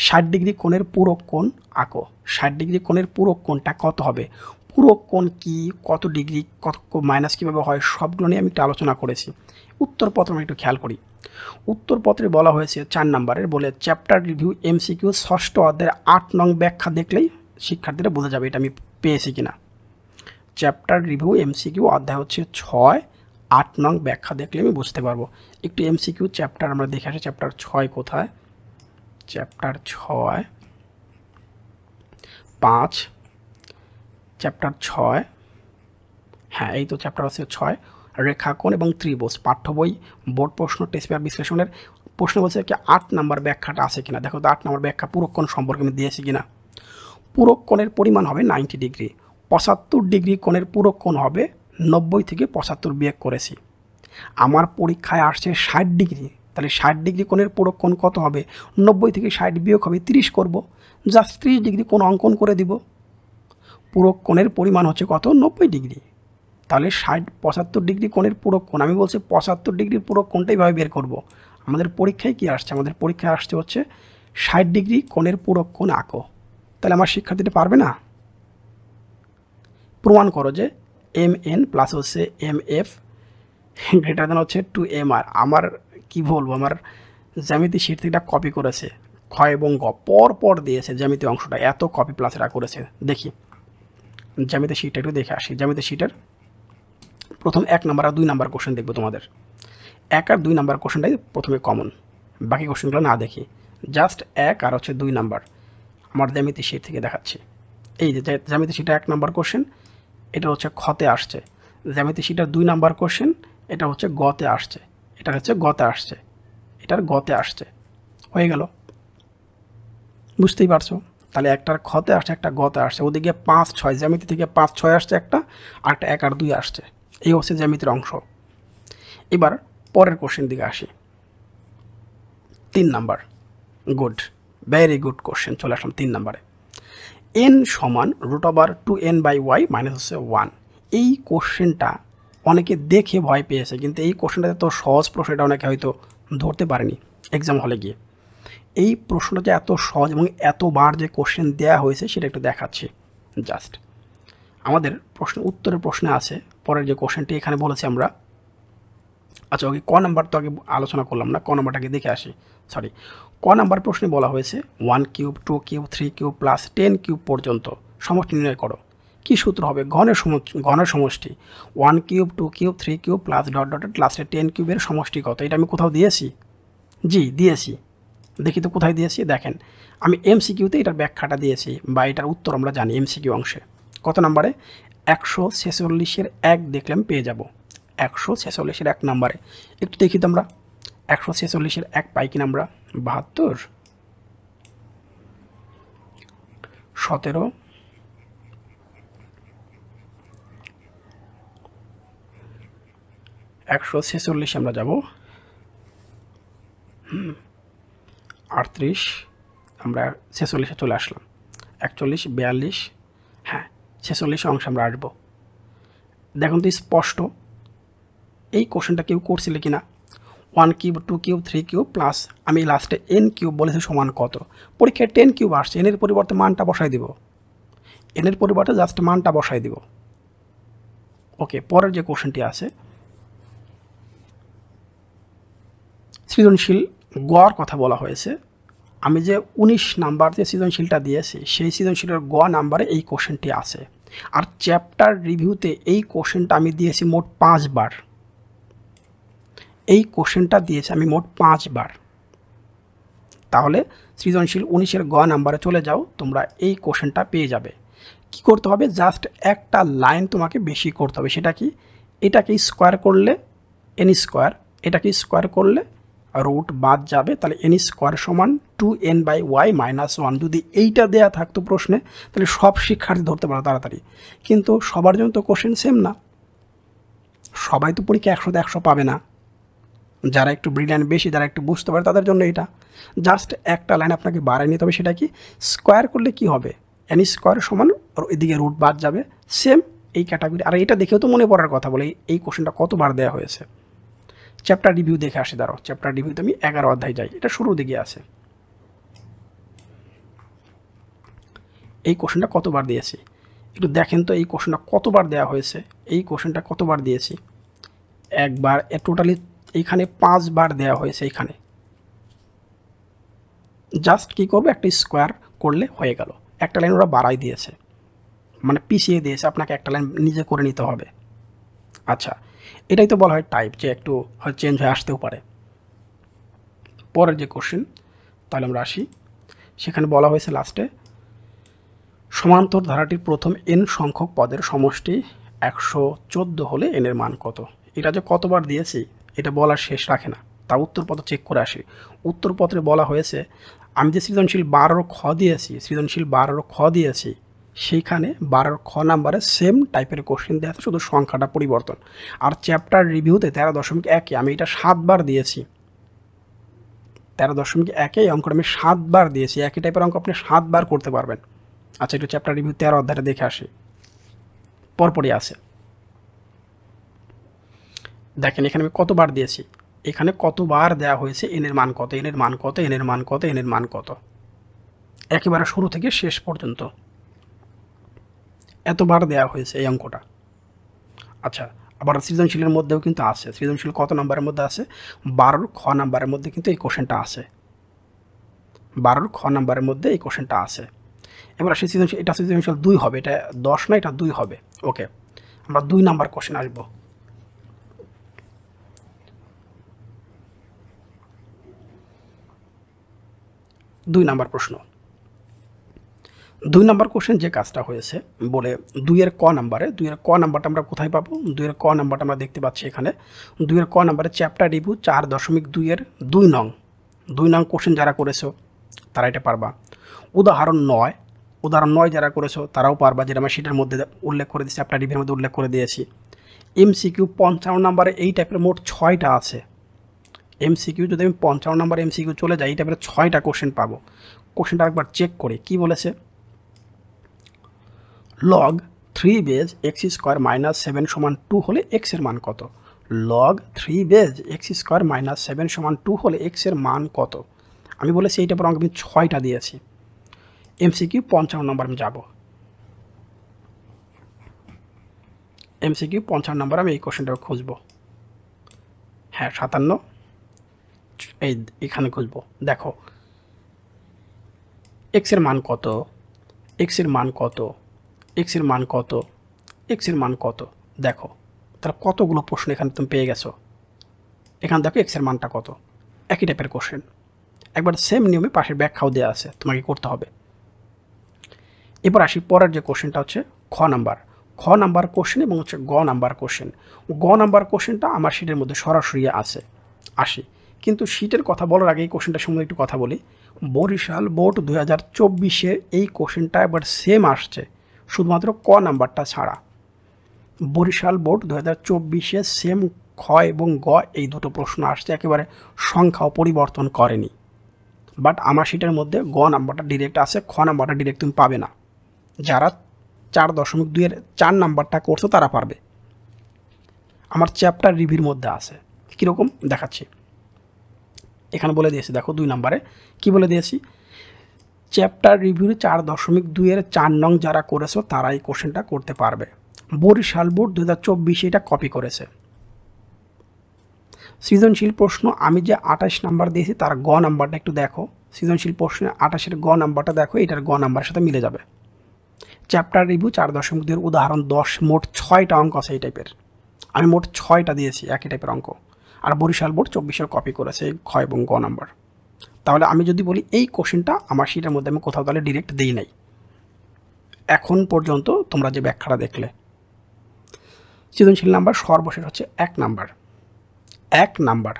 60 ডিগ্রি কোণের পূরক কোণ আঁকো। 60 ডিগ্রি কোণের পূরক কোণটা কত হবে, পূরক কোণ কি, কত ডিগ্রি, কত মাইনাস কীভাবে হয়, সবগুলো নিয়ে আমি একটু আলোচনা করেছি। উত্তরপত্র আমি একটু খেয়াল করি। উত্তরপত্রে বলা হয়েছে 4 নাম্বারের বলে চ্যাপ্টার রিভিউ এমসিকিউ 6ষ্ঠ অধ্যায়ের 8 নং ব্যাখ্যা দেখলেই শিক্ষার্থীরা বোঝা যাবে এটা আমি পেয়েছি কিনা। চ্যাপ্টার রিভিউ এমসিকিউ অধ্যায় হচ্ছে 6, 8 নং ব্যাখ্যা দেখলে আমি বুঝতে পারবো। একটু এমসিকিউ চ্যাপ্টার আমরা দেখে আসি। চ্যাপ্টার 6 কোথায়, চ্যাপ্টার 6 5, চ্যাপ্টার 6, হ্যাঁ এই তো চ্যাপ্টার হচ্ছে 6 রেখাকোণ এবং ত্রিভুজ। পাঠ্য বই বোর্ড প্রশ্ন টেস্ট পেপার বিশ্লেষণের প্রশ্ন বলছে কি 8 নাম্বার ব্যাখ্যাটা আছে কিনা। দেখো তো 8 নাম্বার ব্যাখ্যা পূরক কোণ সম্পর্কে আমি দিয়েছি কিনা। পূরক কোণের পরিমাণ হবে 90 ডিগ্রি। 75 ডিগ্রি কোণের পূরক কোণ হবে 90 থেকে 75 বিয়োগ করেছি। আমার পরীক্ষায় আসছে 60 ডিগ্রি, তাহলে 60 ডিগ্রি কোণের পূরক কোণ কত হবে, 90 থেকে 60 বিয়োগ হবে 30 করব, জাস্ট 30 ডিগ্রি কোণ অঙ্কন করে দিব। পূরক কোণের পরিমাণ হচ্ছে কত, 90 ডিগ্রি। তাহলে 75 ডিগ্রি কোণের পূরক কোণ, আমি বলছি 75 ডিগ্রির পূরক কোণটা এইভাবে বের করব। আমাদের পরীক্ষায় কি আসছে, আমাদের পরীক্ষায় আসছে হচ্ছে 60 ডিগ্রি কোণের পূরক কোণ আঁকো। তাহলে আমার শিক্ষার্থীটা পারবে না। প্রমাণ করো যে এম এন প্লাস হচ্ছে এম এফ গ্রেটার দেন হচ্ছে 2mr। আমার কি বলবো, আমার জ্যামিতি শীট থেকে কপি করেছে, খ এবং গ পর দিয়েছে জ্যামিতি অংশটা, এত কপি প্লাস এরা করেছে। দেখি জ্যামিতি শীটটা একটু দেখে আসি। জ্যামিতি শীটের প্রথম 1 নাম্বার আর 2 নাম্বার কোশ্চেন দেখবো তোমাদের। 1 আর 2 নাম্বার কোশ্চেনটাই প্রথমে কমন, বাকি কোশ্চেনগুলো না দেখি, জাস্ট 1 আর হচ্ছে 2 নাম্বার আমার জ্যামিতি শীট থেকে দেখাচ্ছি। এই যে জ্যামিতি শীটের 1 নাম্বার কোশ্চেন, এটা হচ্ছে খতে আসছে। জ্যামিতি শীটের 2 নাম্বার কোশ্চেন, এটা হচ্ছে গতে আসছে, এটা হচ্ছে গতে আসছে, এটার গতে আসছে। হয়ে গেল, বুঝতেই পারছো। তাহলে একটার খতে আসছে, একটা গতে আসছে। ওদিকে 5, 6 জ্যামিতি থেকে 5, 6 আসছে একটা, আর একটা 1 আর 2 আসছে। এই হচ্ছে জ্যামিতির অংশ। এবার পরের কোশ্চেন দিকে আসি। 3 number, good, very good question. চলে আসলাম 3 নাম্বারে। n সমান √2n/y মাইনাস হচ্ছে 1। এই কোশ্চেনটা অনেকে দেখে ভয় পেয়েছে, কিন্তু এই কোশ্চেনটা এত সহজ প্রশ্ন, এটা অনেকে হয়তো ধরতে পারেনি এক্সাম হলে গিয়ে। এই প্রশ্নটা যে এত সহজ এবং এতবার যে কোশ্চেন দেওয়া হয়েছে সেটা একটু দেখাচ্ছি। জাস্ট আমাদের উত্তরের প্রশ্নে আছে পরের যে কোশ্চেনটি এখানে বলেছি আমরা। আচ্ছা ওকে, ক নাম্বার তো আগে আলোচনা করলাম না, ক নাম্বারটাকে দেখে আসি। সরি, ক নাম্বার প্রশ্নে বলা হয়েছে 1 cube 2 cube 3 cube plus 10 cube পর্যন্ত সমষ্টি নির্ণয় করো। কী সূত্র হবে, ঘনের সমষ্টি 1 কিউব 2 কিউব 3 কিউব প্লাস লাস্টে 10 কিউবের সমষ্টি কত। এটা আমি কোথাও দিয়েছি, জি দিয়েছি। দেখি তো কোথায় দিয়েছি, দেখেন আমি এমসিকিউতে এটার ব্যাখ্যাটা দিয়েছি বা এটার উত্তর আমরা জানি এমসিকিউ অংশে। কত নাম্বারে, 146-এর 1 দেখলে আমি পেয়ে যাব। 146-এর 1 নাম্বারে একটু দেখি তো আমরা 146-এর 1 পাই কিনা আমরা। 72, 17, 146 আমরা যাব, 38 আমরা 46-এ চলে আসলাম, 41, 42, হ্যাঁ 46 অংশে আমরা আসবো। দেখুন তো স্পষ্ট এই কোশ্চেনটা কেউ করছিলে কি না? 1 কিউব 2 কিউব 3 কিউব প্লাস আমি লাস্টে n কিউব বলেছি সমান কত। পরীক্ষায় 10 কিউব আসছে, এনের পরিবর্তে মানটা বসাই দিব, এনের পরিবর্তে জাস্ট মানটা বসাই দিব। ওকে, পরের যে কোশ্চেনটি আছে সৃজনশীল গড় কথা বলা হয়েছে। আমি যে 19 নাম্বার যে সৃজনশীলটা দিয়েছি সেই সৃজনশীলের গ নাম্বারে এই কোশ্চেনটি আছে। আর চ্যাপ্টার রিভিউতে এই কোশ্চেনটা আমি দিয়েছি মোট 5 বার। এই কোশ্চেনটা দিয়েছি আমি মোট 5 বার। তাহলে সৃজনশীল 19-এর গ নাম্বারে চলে যাও, তোমরা এই কোশ্চেনটা পেয়ে যাবে। কি করতে হবে? জাস্ট একটা লাইন তোমাকে বেশি করতে হবে। সেটা কি? এটাকে স্কোয়ার করলে এন স্কোয়ার, এটাকে স্কোয়ার করলে রুট বাদ যাবে, তাহলে এন স্কোয়ার সমান 2n/y - 1। যদি এইটা দেয়া থাকতো প্রশ্নে তাহলে সব শিক্ষার্থী ধরতে পারো তাড়াতাড়ি, কিন্তু সবার জন্য তো কোশ্চেন সেম না, সবাই তো পরীক্ষা 100তে 100 পাবে না। যারা একটু ব্রিলিয়ান্ট বেশি, যারা একটু বুঝতে পারে তাদের জন্য এটা জাস্ট একটা লাইন আপনাকে বাড়াই নিতে হবে। সেটা কি? স্কোয়ার করলে কি হবে? এন স্কোয়ার সমান এদিকে রুট বাদ যাবে, সেম এই ক্যাটাগরি। আর এটা দেখেও তো মনে পড়ার কথা বলে এই কোশ্চেনটা কতবার দেওয়া হয়েছে। চ্যাপ্টার রিভিউ দেখে আসি, দাঁড়াও চ্যাপ্টার রিভিউতে আমি 11 অধ্যায় যাই, এটা শুরুর দিকে আছে। এই কোশ্চেনটা কতবার দিয়েছি একটু দেখেন তো, এই কোশ্চেনটা কতবার দেওয়া হয়েছে, এই কোশ্চেনটা কতবার দিয়েছি? একবার। টোটালি এইখানে 5 বার দেওয়া হয়েছে। এইখানে জাস্ট কী করবো, একটা স্কোয়ার করলে হয়ে গেল। একটা লাইন ওরা বাড়াই দিয়েছে, মানে পিছিয়ে দিয়েছে, আপনাকে একটা লাইন নিজে করে নিতে হবে। আচ্ছা, এটাই তো বলা হয় টাইপ, যে একটু হয় চেঞ্জ হয়ে আসতেও পারে। পরের যে কোশ্চেন, তাহলে আমরা আসি, সেখানে বলা হয়েছে লাস্টে সমান্তর ধারাটির প্রথম n সংখ্যক পদের সমষ্টি 114 হলে n এর মান কত। এটা যে কতবার দিয়েছি এটা বলার শেষ রাখে না। তা উত্তরপত্র চেক করে আসি। উত্তরপত্রে বলা হয়েছে আমি যে সৃজনশীল 12 খ দিয়েছি, সৃজনশীল 12 খ দিয়েছি, সেইখানে 12 খ নাম্বারে সেম টাইপের কোশ্চেন দেওয়া আছে, শুধু সংখ্যাটা পরিবর্তন। আর চ্যাপ্টার রিভিউতে 13.1 আমি এটা 7 বার দিয়েছি। 13.1 অঙ্কটা আমি 7 বার দিয়েছি। একই টাইপের অঙ্ক আপনি 7 বার করতে পারবেন। আচ্ছা, একটু চ্যাপ্টার রিভিউ 13 অধ্যায়টা দেখে আসি, পরপরই আছে। দেখেন এখানে আমি কতবার দিয়েছি, এখানে কতবার দেওয়া হয়েছে এন এর মান কত, এন এর মান কত, এন এর মান কত, এন এর মান কত, একেবারে শুরু থেকে শেষ পর্যন্ত এতবার দেওয়া হয়েছে এই অঙ্কটা। আচ্ছা, আবার সৃজনশীলের মধ্যেও কিন্তু আছে। সৃজনশীল কত নম্বরের মধ্যে আছে? 12 খ নাম্বারের মধ্যে কিন্তু এই কোশ্চেনটা আছে। 12 খ নাম্বারের মধ্যে এই কোশ্চেনটা আছে। এবার আসি সৃজনশীল, এটা সৃজনশীল 2 হবে, এটা 10 না, এটা 2 হবে। ওকে, আমরা 2 নাম্বার কোশ্চেন আসবো। দুই নাম্বার প্রশ্ন, 2 নাম্বার কোশ্চেন যে কাজটা হয়েছে বলে 2-এর ক নাম্বারে, 2-এর ক নাম্বারটা আমরা কোথায় পাবো? 2-এর ক নাম্বারটা আমরা দেখতে পাচ্ছি এখানে। 2-এর ক নাম্বারে চ্যাপ্টার রিভিউ 4.2-এর 2 নং কোশ্চেন যারা করেছো তারা এটা পারবা। উদাহরণ 9 যারা করেছো তারাও পারবা, যেটা আমরা সেটার মধ্যে উল্লেখ করে দিয়েছি, চ্যাপ্টার রিভিউর মধ্যে উল্লেখ করে দিয়েছি। এমসিকিউ 55 নাম্বারে এই টাইপের মোট 6টা আছে। এমসিকিউ যদি আমি 55 নাম্বার এমসিকিউ চলে যাই, এই টাইপের 6টা কোশ্চেন পাবো। কোশ্চেনটা একবার চেক করি কি বলেছে। Log 3 base X square minus 7 সমান 2 হলে এক্স এর মান কত? Log 3 base X square minus 7 সমান 2 হলে এক্স এর মান কত? আমি বলেছি এইটা পর আমি 6টা দিয়েছি। এমসিকিউ 55 নম্বর আমি যাব। এমসিকিউ 55 নম্বর আমি এই কোশ্চেনটা খুঁজবো। হ্যাঁ 57, এখানে খুঁজবো। দেখো এক্স এর মান কত, এক্স এর মান কত, এক্স এর মান কত, এক্স এর মান কত। দেখো তাহলে কতগুলো প্রশ্ন এখানে তুমি পেয়ে গেছো। এখানে দেখো এক্স এর মানটা কত, একই টাইপের কোশ্চেন, একবার সেম নিয়মে পাশের ব্যাখ্যাও দেওয়া আছে, তোমাকে করতে হবে। এবার আসি পরের যে কোশ্চেনটা হচ্ছে খ নাম্বার কোশ্চেন এবং হচ্ছে গ নাম্বার কোশ্চেন। গ নাম্বার কোশ্চেনটা আমার শিটের মধ্যে সরাসরি আছে। আসি, কিন্তু শিটের কথা বলার আগে এই কোশ্চেনটার সম্বন্ধে একটু কথা বলি। বরিশাল বোর্ড 2024-এ এই কোশ্চেনটা এবার সেম আসছে, শুধুমাত্র ক নাম্বারটা ছাড়া। বরিশাল বোর্ড 2024-এ সেম খ এবং গ এই দুটো প্রশ্ন আসছে, একেবারে সংখ্যাও পরিবর্তন করেনি। বাট আমার শিটের মধ্যে গ নাম্বারটা ডিরেক্ট আছে, খ নাম্বারটা ডিরেক্ট তুমি পাবে না। যারা 4.2-এর 4 নাম্বারটা করছো তারা পারবে। আমার চ্যাপ্টার রিভিউর মধ্যে আছে। কীরকম দেখাচ্ছি, এখানে বলে দিয়েছি, দেখো 2 নম্বরে কি বলে দিয়েছি, চ্যাপ্টার রিভিউর 4.2-4 নং যারা করেছো তারা এই কোশ্চেনটা করতে পারবে। বরিশাল বোর্ড 2024 এটা কপি করেছে। সৃজনশীল প্রশ্ন আমি যে 28 নাম্বার দিয়েছি তার গ নাম্বারটা একটু দেখো, সৃজনশীল প্রশ্নে 28-এর গ নাম্বারটা দেখো, এটার গ নাম্বারের সাথে মিলে যাবে। চ্যাপ্টার রিভিউ 4.2 উদাহরণ 10, মোট 6টা অঙ্ক আছে এই টাইপের, আমি মোট 6টা দিয়েছি একই টাইপের অঙ্ক। আর বরিশাল বোর্ড 24-এর কপি করেছে এই খ এবং গ নাম্বার। তাহলে আমি যদি বলি এই কোশ্চেনটা আমার শিটের মধ্যে আমি কোথাও তাহলে ডিরেক্ট দিই নাই এখন পর্যন্ত, তোমরা যে ব্যাখ্যাটা দেখলে। সৃজনশীল নাম্বার সর্বশেষ হচ্ছে 1 নাম্বার। 1 নাম্বার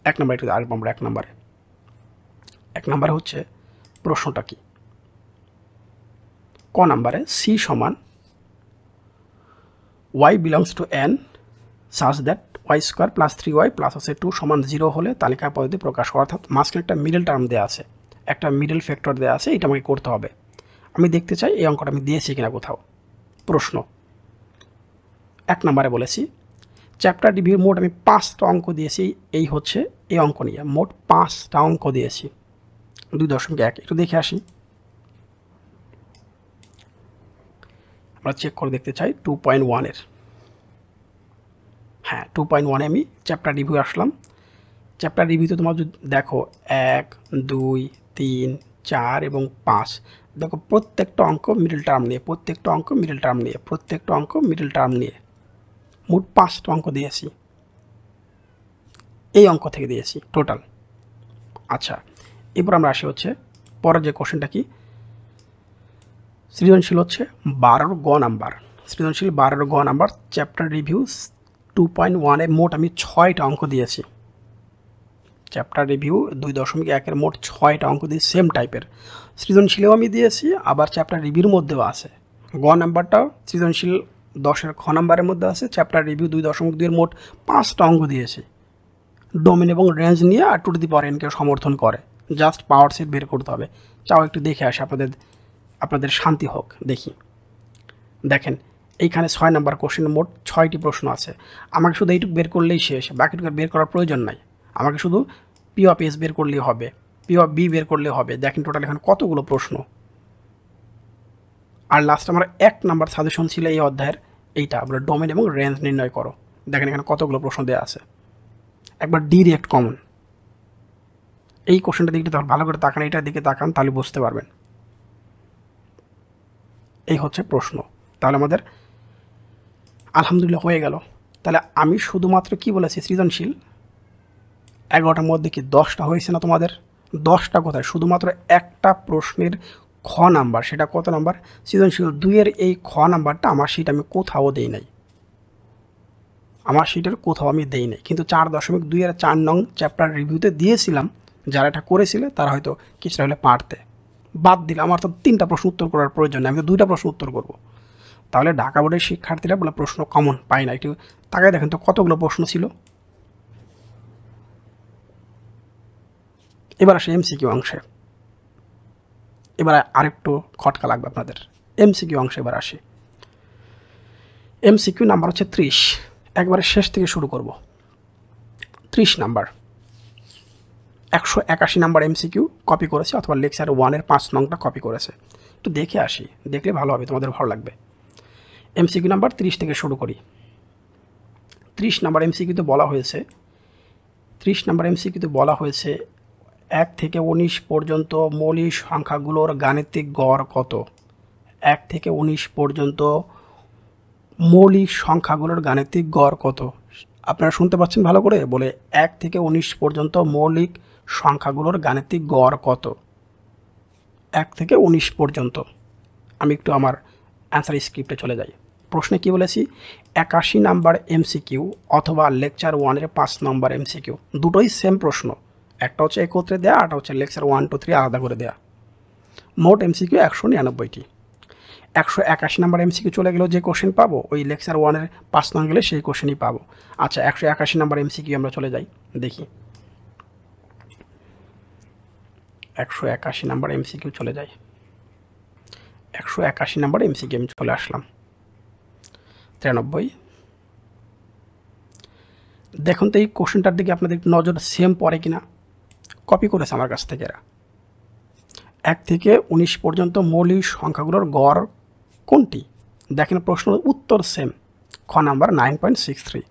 একটু আসবো আমরা 1 নাম্বারে। 1 নাম্বারে হচ্ছে প্রশ্নটা কি, ক নাম্বারে সি সমান y belongs to n such that y square plus 3y plus হচ্ছে 2 সমান 0 হলে তালিকা পদ্ধতি প্রকাশ করা, অর্থাৎ মাঝখানে একটা মিডল টার্ম দেওয়া আছে, একটা মিডল ফ্যাক্টর দেওয়া আছে, এটা আমাকে করতে হবে। আমি দেখতে চাই এই অঙ্কটা আমি দিয়েছি কিনা কোথাও। প্রশ্ন 1 নাম্বারে বলেছি চ্যাপ্টার রিভিউর মোট আমি 5টা অঙ্ক দিয়েছি, এই হচ্ছে এই অঙ্ক নিয়ে মোট 5টা অঙ্ক দিয়েছি। 2.1 একটু দেখে আসি, আমরা চেক করে দেখতে চাই 2.1-এর। হ্যাঁ 2.1-এ আমি চ্যাপ্টার রিভিউ আসলাম। চ্যাপ্টার রিভিউতে তোমার যদি দেখো 1, 2, 3, 4 এবং 5, দেখো প্রত্যেকটা অঙ্ক মিডল টার্ম নিয়ে, প্রত্যেকটা অঙ্ক মিডল টার্ম নিয়ে, প্রত্যেকটা অঙ্ক মিডল টার্ম নিয়ে, মোট 5টা অঙ্ক দিয়েছি, এই অঙ্ক থেকে দিয়েছি টোটাল। আচ্ছা এরপর আমরা আসি হচ্ছে পরের যে কোশ্চেনটা কি, সৃজনশীল হচ্ছে 12 গ নাম্বার। সৃজনশীল 12 গ নাম্বার চ্যাপ্টার রিভিউ 2.1-এ মোট আমি 6টা অঙ্ক দিয়েছি। চ্যাপ্টার রিভিউ 2.1-এর মোট 6টা অঙ্ক দিয়ে সেম টাইপের, সৃজনশীলেও আমি দিয়েছি, আবার চ্যাপ্টার রিভিউর মধ্যেও আছে। গ নাম্বারটাও সৃজনশীল 10-এর খ নাম্বারের মধ্যে আছে, চ্যাপ্টার রিভিউ 2.2-এর মোট 5টা অঙ্ক দিয়েছি। ডোমেন এবং রেঞ্জ নিয়ে আর 2 টু দি পাওয়ার n কে সমর্থন করে, জাস্ট পাওয়ার সেট বের করতে হবে। চাও একটু দেখে আসে, আপনাদের শান্তি হোক। দেখি, দেখেন এইখানে 6 নাম্বার কোশ্চেন মোট 6টি প্রশ্ন আছে, আমাকে শুধু এইটুকু বের করলেই শেষ, বাকিটুকু বের করার প্রয়োজন নাই। আমাকে শুধু পি অফ এস বের করলেই হবে, পি অফ বি বের করলে হবে। দেখেন টোটাল এখানে কতগুলো প্রশ্ন। আর লাস্ট আমার 1 নাম্বার সাজেশন ছিল এই অধ্যায়ের এইটা, বলে ডোমেন এবং রেঞ্জ নির্ণয় করো। দেখেন এখানে কতগুলো প্রশ্ন দেওয়া আছে, একবার ডিরেক্ট কমন। এই কোশ্চেনটা দিকে ভালো করে তাকান, এটার দিকে তাকান, তাহলে বুঝতে পারবেন। এই হচ্ছে প্রশ্ন। তাহলে আমাদের আলহামদুলিল্লাহ হয়ে গেল। তাহলে আমি শুধুমাত্র কি বলেছি, সৃজনশীল 11টার মধ্যে কি 10টা হয়েছে না তোমাদের? 10টা কোথায়, শুধুমাত্র একটা প্রশ্নের খ নাম্বার, সেটা কত নাম্বার, সৃজনশীল 2-এর এই খ নাম্বারটা আমার সিট আমি কোথাও দেই নাই, আমার সিটের কোথাও আমি দেই নাই, কিন্তু 4.2-এর 4 নং চ্যাপ্টার রিভিউতে দিয়েছিলাম। যারা এটা করেছিলে তারা হয়তো কিছুটা হলে পারতে, বাদ দিলে আমার তো 3টা প্রশ্ন উত্তর করার প্রয়োজন নেই, আমি তো 2টা প্রশ্ন উত্তর করব। তাহলে ঢাকা বোর্ডের শিক্ষার্থীরা বলে প্রশ্ন কমন পায় না। একটু তাকায় দেখেন তো কতগুলো প্রশ্ন ছিল। এবার আসে এমসিকিউ অংশে, এবার আরেকটু খটকা লাগবে আপনাদের। এমসিকিউ অংশে এবার আসে, এমসিকিউ নাম্বার হচ্ছে 30, একবারে শেষ থেকে শুরু করব। 30 নাম্বার 181 নাম্বার এমসিকিউ কপি করেছে, অথবা লেকচার 1-এর 5 নংটা কপি করেছে। একটু দেখে আসি, দেখলে ভালো হবে, তোমাদের ভালো লাগবে। এমসিকিউ নাম্বার 30 থেকে শুরু করি। 30 নাম্বার এমসিকিউতে বলা হয়েছে, 30 নাম্বার এমসিকিউতে বলা হয়েছে 1 থেকে 19 পর্যন্ত মৌলিক সংখ্যাগুলোর গাণিতিক গড় কত? 1 থেকে 19 পর্যন্ত মৌলিক সংখ্যাগুলোর গাণিতিক গড় কত? আপনারা শুনতে পাচ্ছেন ভালো করে? বলে 1 থেকে 19 পর্যন্ত মৌলিক সংখ্যাগুলোর গাণিতিক গড় কত? 1 থেকে 19 পর্যন্ত। আমি একটু আমার অ্যান্সার স্ক্রিপ্টে চলে যাই। প্রশ্নে কি বলেছি, 81 নাম্বার এমসিকিউ অথবা লেকচার 1-এর 5 নম্বর এমসিকিউ, দুটোই সেম প্রশ্ন। একটা হচ্ছে একত্রে দেয়া, আরটা হচ্ছে লেকচার 1, 2, 3 আলাদা করে দেয়া। মোট এমসিকিউ 199টি। 181 নাম্বার এমসিকিউ চলে গেলেও যে কোশ্চেন পাবো, ওই লেকচার 1-এর 5 নং গেলে সেই কোশ্চেনই পাবো। আচ্ছা 181 নাম্বার এমসিকিউ আমরা চলে যাই, দেখি 181 নাম্বার এমসিকিউ চলে যাই। 181 নাম্বার এমসিকিউ আমি চলে আসলাম। 93, দেখুন তো এই কোশ্চেনটার দিকে আপনাদের নজর সেম পড়ে কিনা। কপি করেছে আমার কাছ থেকে এরা। 1 থেকে 19 পর্যন্ত মৌলিক সংখ্যাগুলোর গড় কোনটি? দেখেন প্রশ্ন উত্তর সেম, খ নাম্বার 9.63।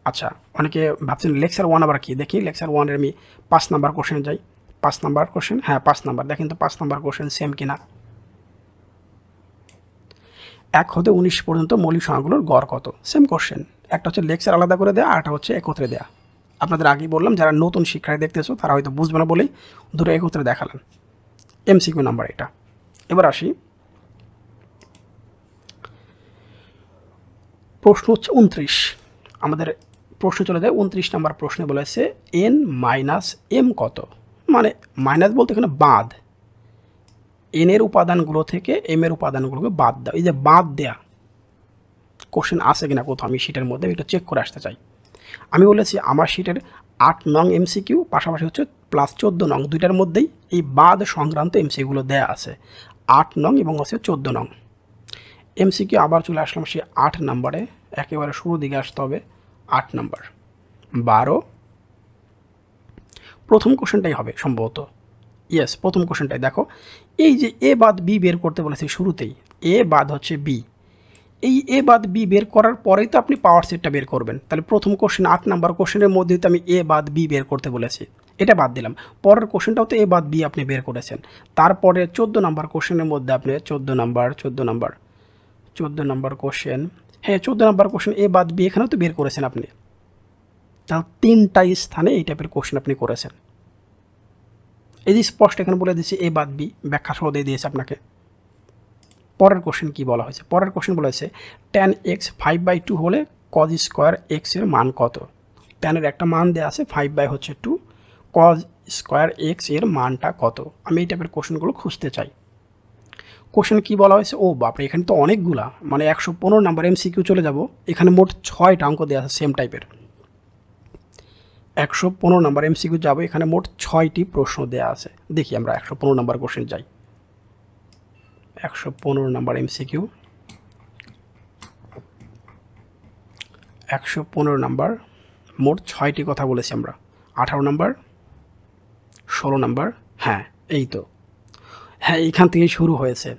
আচ্ছা, অনেকে ভাবছেন লেকচার 1 আবার কি, দেখি লেকচার 1-এর আমি 5 নাম্বার কোশ্চেন যাই। 5 নাম্বার কোশ্চেন, হ্যাঁ 5 নাম্বার, দেখেন তো 5 নাম্বার কোশ্চেন সেম কিনা। 1 হতে 19 পর্যন্ত মৌলিক সংখ্যাগুলোর গড় কত? সেম কোশ্চেন, একটা হচ্ছে লেকচার আলাদা করে দেয়া, আরটা হচ্ছে একত্রে দেয়া। আপনাদের আগেই বললাম যারা নতুন শিক্ষার্থী দেখতেছো তারা হয়তো বুঝবে না বলেই দুটো একত্রে দেখালাম। এমসিকিউ নাম্বার এটা। এবার আসি, প্রশ্ন হচ্ছে 29। আমাদের প্রশ্ন চলে যায় 29 নাম্বার প্রশ্নে বলেছে n মাইনাস এম কত, মানে মাইনাস বলতে এখানে বাদ, এন এর উপাদানগুলো থেকে এম এর উপাদানগুলোকে বাদ দাও। এই যে বাদ দেয়া কোশ্চেন আছে কিনা কোথাও আমি শিটের মধ্যে এটা চেক করে আসতে চাই। আমি বলেছি আমার শিটের 8 নং এমসিকিউ পাশাপাশি হচ্ছে প্লাস 14 নং, দুইটার মধ্যেই এই বাদ সংক্রান্ত এমসিকিউগুলো দেয়া আছে, 8 নং এবং হচ্ছে 14 নং এমসিকিউ। আবার চলে আসলাম সেই 8 নাম্বারে, একেবারে শুরু দিকে আসতে হবে। 8 নাম্বার 12, প্রথম কোশ্চেনটাই হবে সম্ভবত, ইয়েস প্রথম কোশ্চেনটাই। দেখো এই যে এ বাদ বি বের করতে বলেছি শুরুতেই, এ বাদ হচ্ছে বি, এই এ বাদ বি বের করার পরেই তো আপনি পাওয়ার সেটটা বের করবেন। তাহলে প্রথম কোশ্চেন 8 নাম্বার কোশ্চেনের মধ্যে তো আমি এ বাদ বি বের করতে বলেছি, এটা বাদ দিলাম। পরের কোশ্চেনটাও তো এ বাদ বি আপনি বের করেছেন। তারপরে 14 নাম্বার কোশ্চেনের মধ্যে আপনি 14 নাম্বার কোশ্চেন, হ্যাঁ 14 নাম্বার কোশ্চেন এ বাদ বি এখানেও তো বের করেছেন আপনি। তাহলে 3টা স্থানে এই টাইপের কোশ্চেন আপনি করেছেন। এই যে স্পষ্ট এখানে বলে দিয়েছি এ বাদ বি, ব্যাখ্যা সহ দিয়ে দিয়েছে আপনাকে। পরের কোশ্চেন কি বলা হয়েছে? পরের কোশ্চেন বলা হয়েছে tan x 5/2 হলে cos স্কোয়ার x এর মান কত? tan এর একটা মান দেওয়া আছে 5/2, cos স্কোয়ার x এর মানটা কত? আমি এই টাইপের কোশ্চেনগুলো খুঁজতে চাই। কোশ্চেন কি বলা হয়েছে? ও বাপরে, এখানে তো অনেকগুলা, মানে 115 নাম্বার এমসিকিউ চলে যাব। এখানে মোট 6টা অঙ্ক দেওয়া আছে সেম টাইপের। 115 নাম্বার এমসিকিউ যাব, এখানে মোট 6টি প্রশ্ন দেওয়া আছে। দেখি আমরা 115 নাম্বার কোশ্চেন যাই। 115 নাম্বার এমসিকিউ, 115 নাম্বার, মোট 6টি কথা বলেছি আমরা। 18 নাম্বার, 16 নাম্বার, হ্যাঁ এই তো, হ্যাঁ এইখান থেকেই শুরু হয়েছে।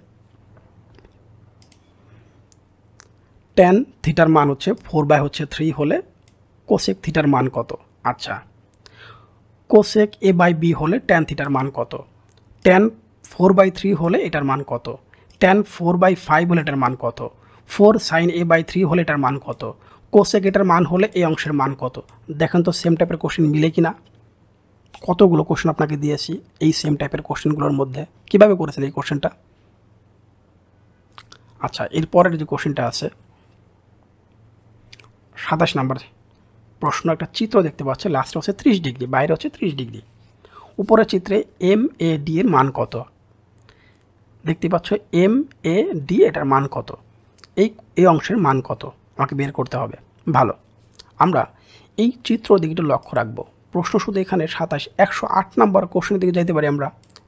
tan থিটার মান হচ্ছে 4/3 হলে কোসেক থিটার মান কত? আচ্ছা, কোসেক a/b হলে tan থিটার মান কত? tan 4/3 হলে এটার মান কত? tan 4/5 হলে এটার মান কত? 4 sin a/3 হলে এটার মান কত? কোসেক এটার মান হলে এই অংশের মান কত? দেখেন তো সেম টাইপের কোশ্চেন মিলে কিনা। কতগুলো কোশ্চেন আপনাকে দিয়েছি এই সেম টাইপের কোশ্চেনগুলোর মধ্যে, কিভাবে করেছেন এই কোশ্চেনটা? আচ্ছা, এরপরের যে কোশ্চেনটা আছে 27 নাম্বার প্রশ্ন, একটা চিত্র দেখতে পাচ্ছে, লাস্টে হচ্ছে 30 ডিগ্রি, বাইরে হচ্ছে 30 ডিগ্রি। উপরের চিত্রে MAD এর মান কত? দেখতে পাচ্ছ MAD এটার মান কত? এই অংশের মান কত আমাকে বের করতে হবে। ভালো, আমরা এই চিত্র দিকটা লক্ষ্য রাখবো। প্রশ্ন শুধু এখানে 27, 108 নাম্বার কোশ্চেনের দিকে যাইতে পারি আমরা।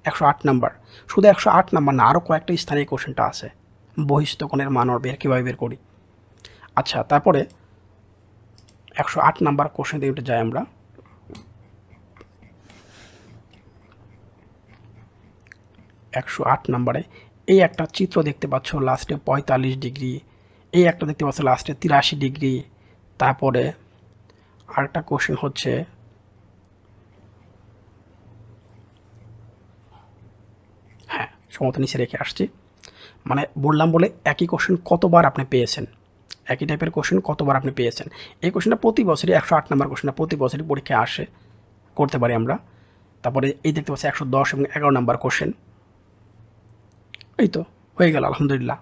108 নাম্বার, শুধু 108 নাম্বার না, আরও কয়েকটা স্থানে এই কোশ্চেনটা আছে। বহিস্থ কোণের মান কীভাবে বের করি। আচ্ছা, তারপরে 108 নাম্বার কোশ্চেন দিকে যাই আমরা। 108 নাম্বারে এই একটা চিত্র দেখতে পাচ্ছ, লাস্টে 45 ডিগ্রি, এই একটা দেখতে পাচ্ছ লাস্টে 83 ডিগ্রি। তারপরে আরেকটা কোশ্চেন হচ্ছে হ্যাঁ সমত নিচে রেখে আসছি, মানে বললাম বলে একই কোশ্চেন কতবার আপনি পেয়েছেন, একই টাইপের কোশ্চেন কতবার আপনি পেয়েছেন। এই কোশ্চেনটা প্রতি বছরই 108 নাম্বার কোশ্চেনটা প্রতি বছরই পরীক্ষায় আসে, করতে পারি আমরা। তারপরে এই দেখতে পাচ্ছি 110 এবং 11 নাম্বার কোশ্চেন। এই তো হয়ে গেল আলহামদুলিল্লাহ।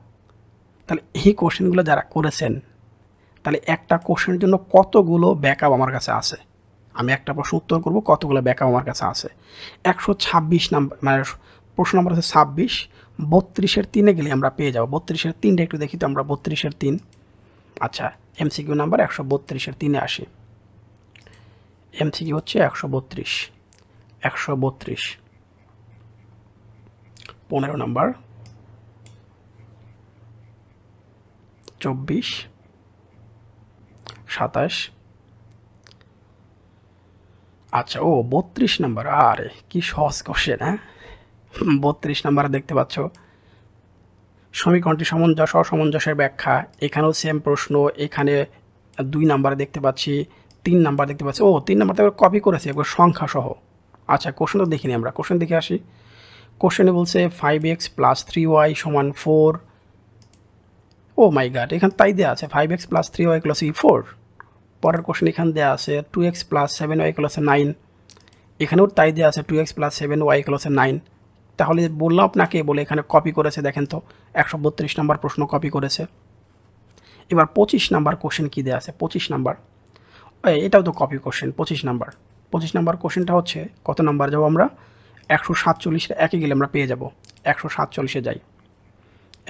তাহলে এই কোশ্চেনগুলো যারা করেছেন, তাহলে একটা কোশ্চেনের জন্য কতগুলো ব্যাকআপ আমার কাছে আছে। আমি একটা প্রশ্ন উত্তর করব, কতগুলো ব্যাকআপ আমার কাছে আছে। 126 নাম্বার, মানে প্রশ্ন নাম্বার আছে 26, 32-এর 3-এ গেলে আমরা পেয়ে যাবো। 32-এর 3টা একটু দেখি তো আমরা, 32-এর 3। আচ্ছা, এমসিকিউ নাম্বার 132-এর 3-এ আসি। এমসিকিউ হচ্ছে 132, 15 নাম্বার, 24, 27, আচ্ছা, ও 32 নাম্বার, আরে কি সহজ কোশ্চেন। হ্যাঁ, 32 নাম্বার দেখতে পাচ্ছ, সমীকরণটি সামঞ্জস্য অসামঞ্জস্যের ব্যাখ্যা। এখানেও সেম প্রশ্ন, এখানে 2 নাম্বার দেখতে পাচ্ছি, 3 নাম্বার দেখতে পাচ্ছি। ও 3 নাম্বারটা কপি করেছে একবার সংখ্যা সহ। আচ্ছা, কোশ্চেন তো দেখিনি আমরা, কোশ্চেন দেখে আসি। কোশ্চেনে বলছে 5x + 3y = 4। ও মাই গড, এখানে তাই দেওয়া আছে 5x + 3y = 4। পরের কোশ্চেন এখানে দেওয়া আছে 2x + 7y = 9। এখানেও তাই দেওয়া আছে 2x + 7y = 9। তাহলে বললাম আপনাকে, বলে এখানে কপি করেছে, দেখেন তো 132 নাম্বার প্রশ্ন কপি করেছে। এবার 25 নাম্বার কোশ্চেন কী দেওয়া আছে, 25 নাম্বার, এটাও তো কপি কোশ্চেন। 25 নাম্বার, 25 নাম্বার কোশ্চেনটা হচ্ছে কত নাম্বার যাবো আমরা, 147-এর একে গেলে আমরা পেয়ে যাব, 147-এ যাই,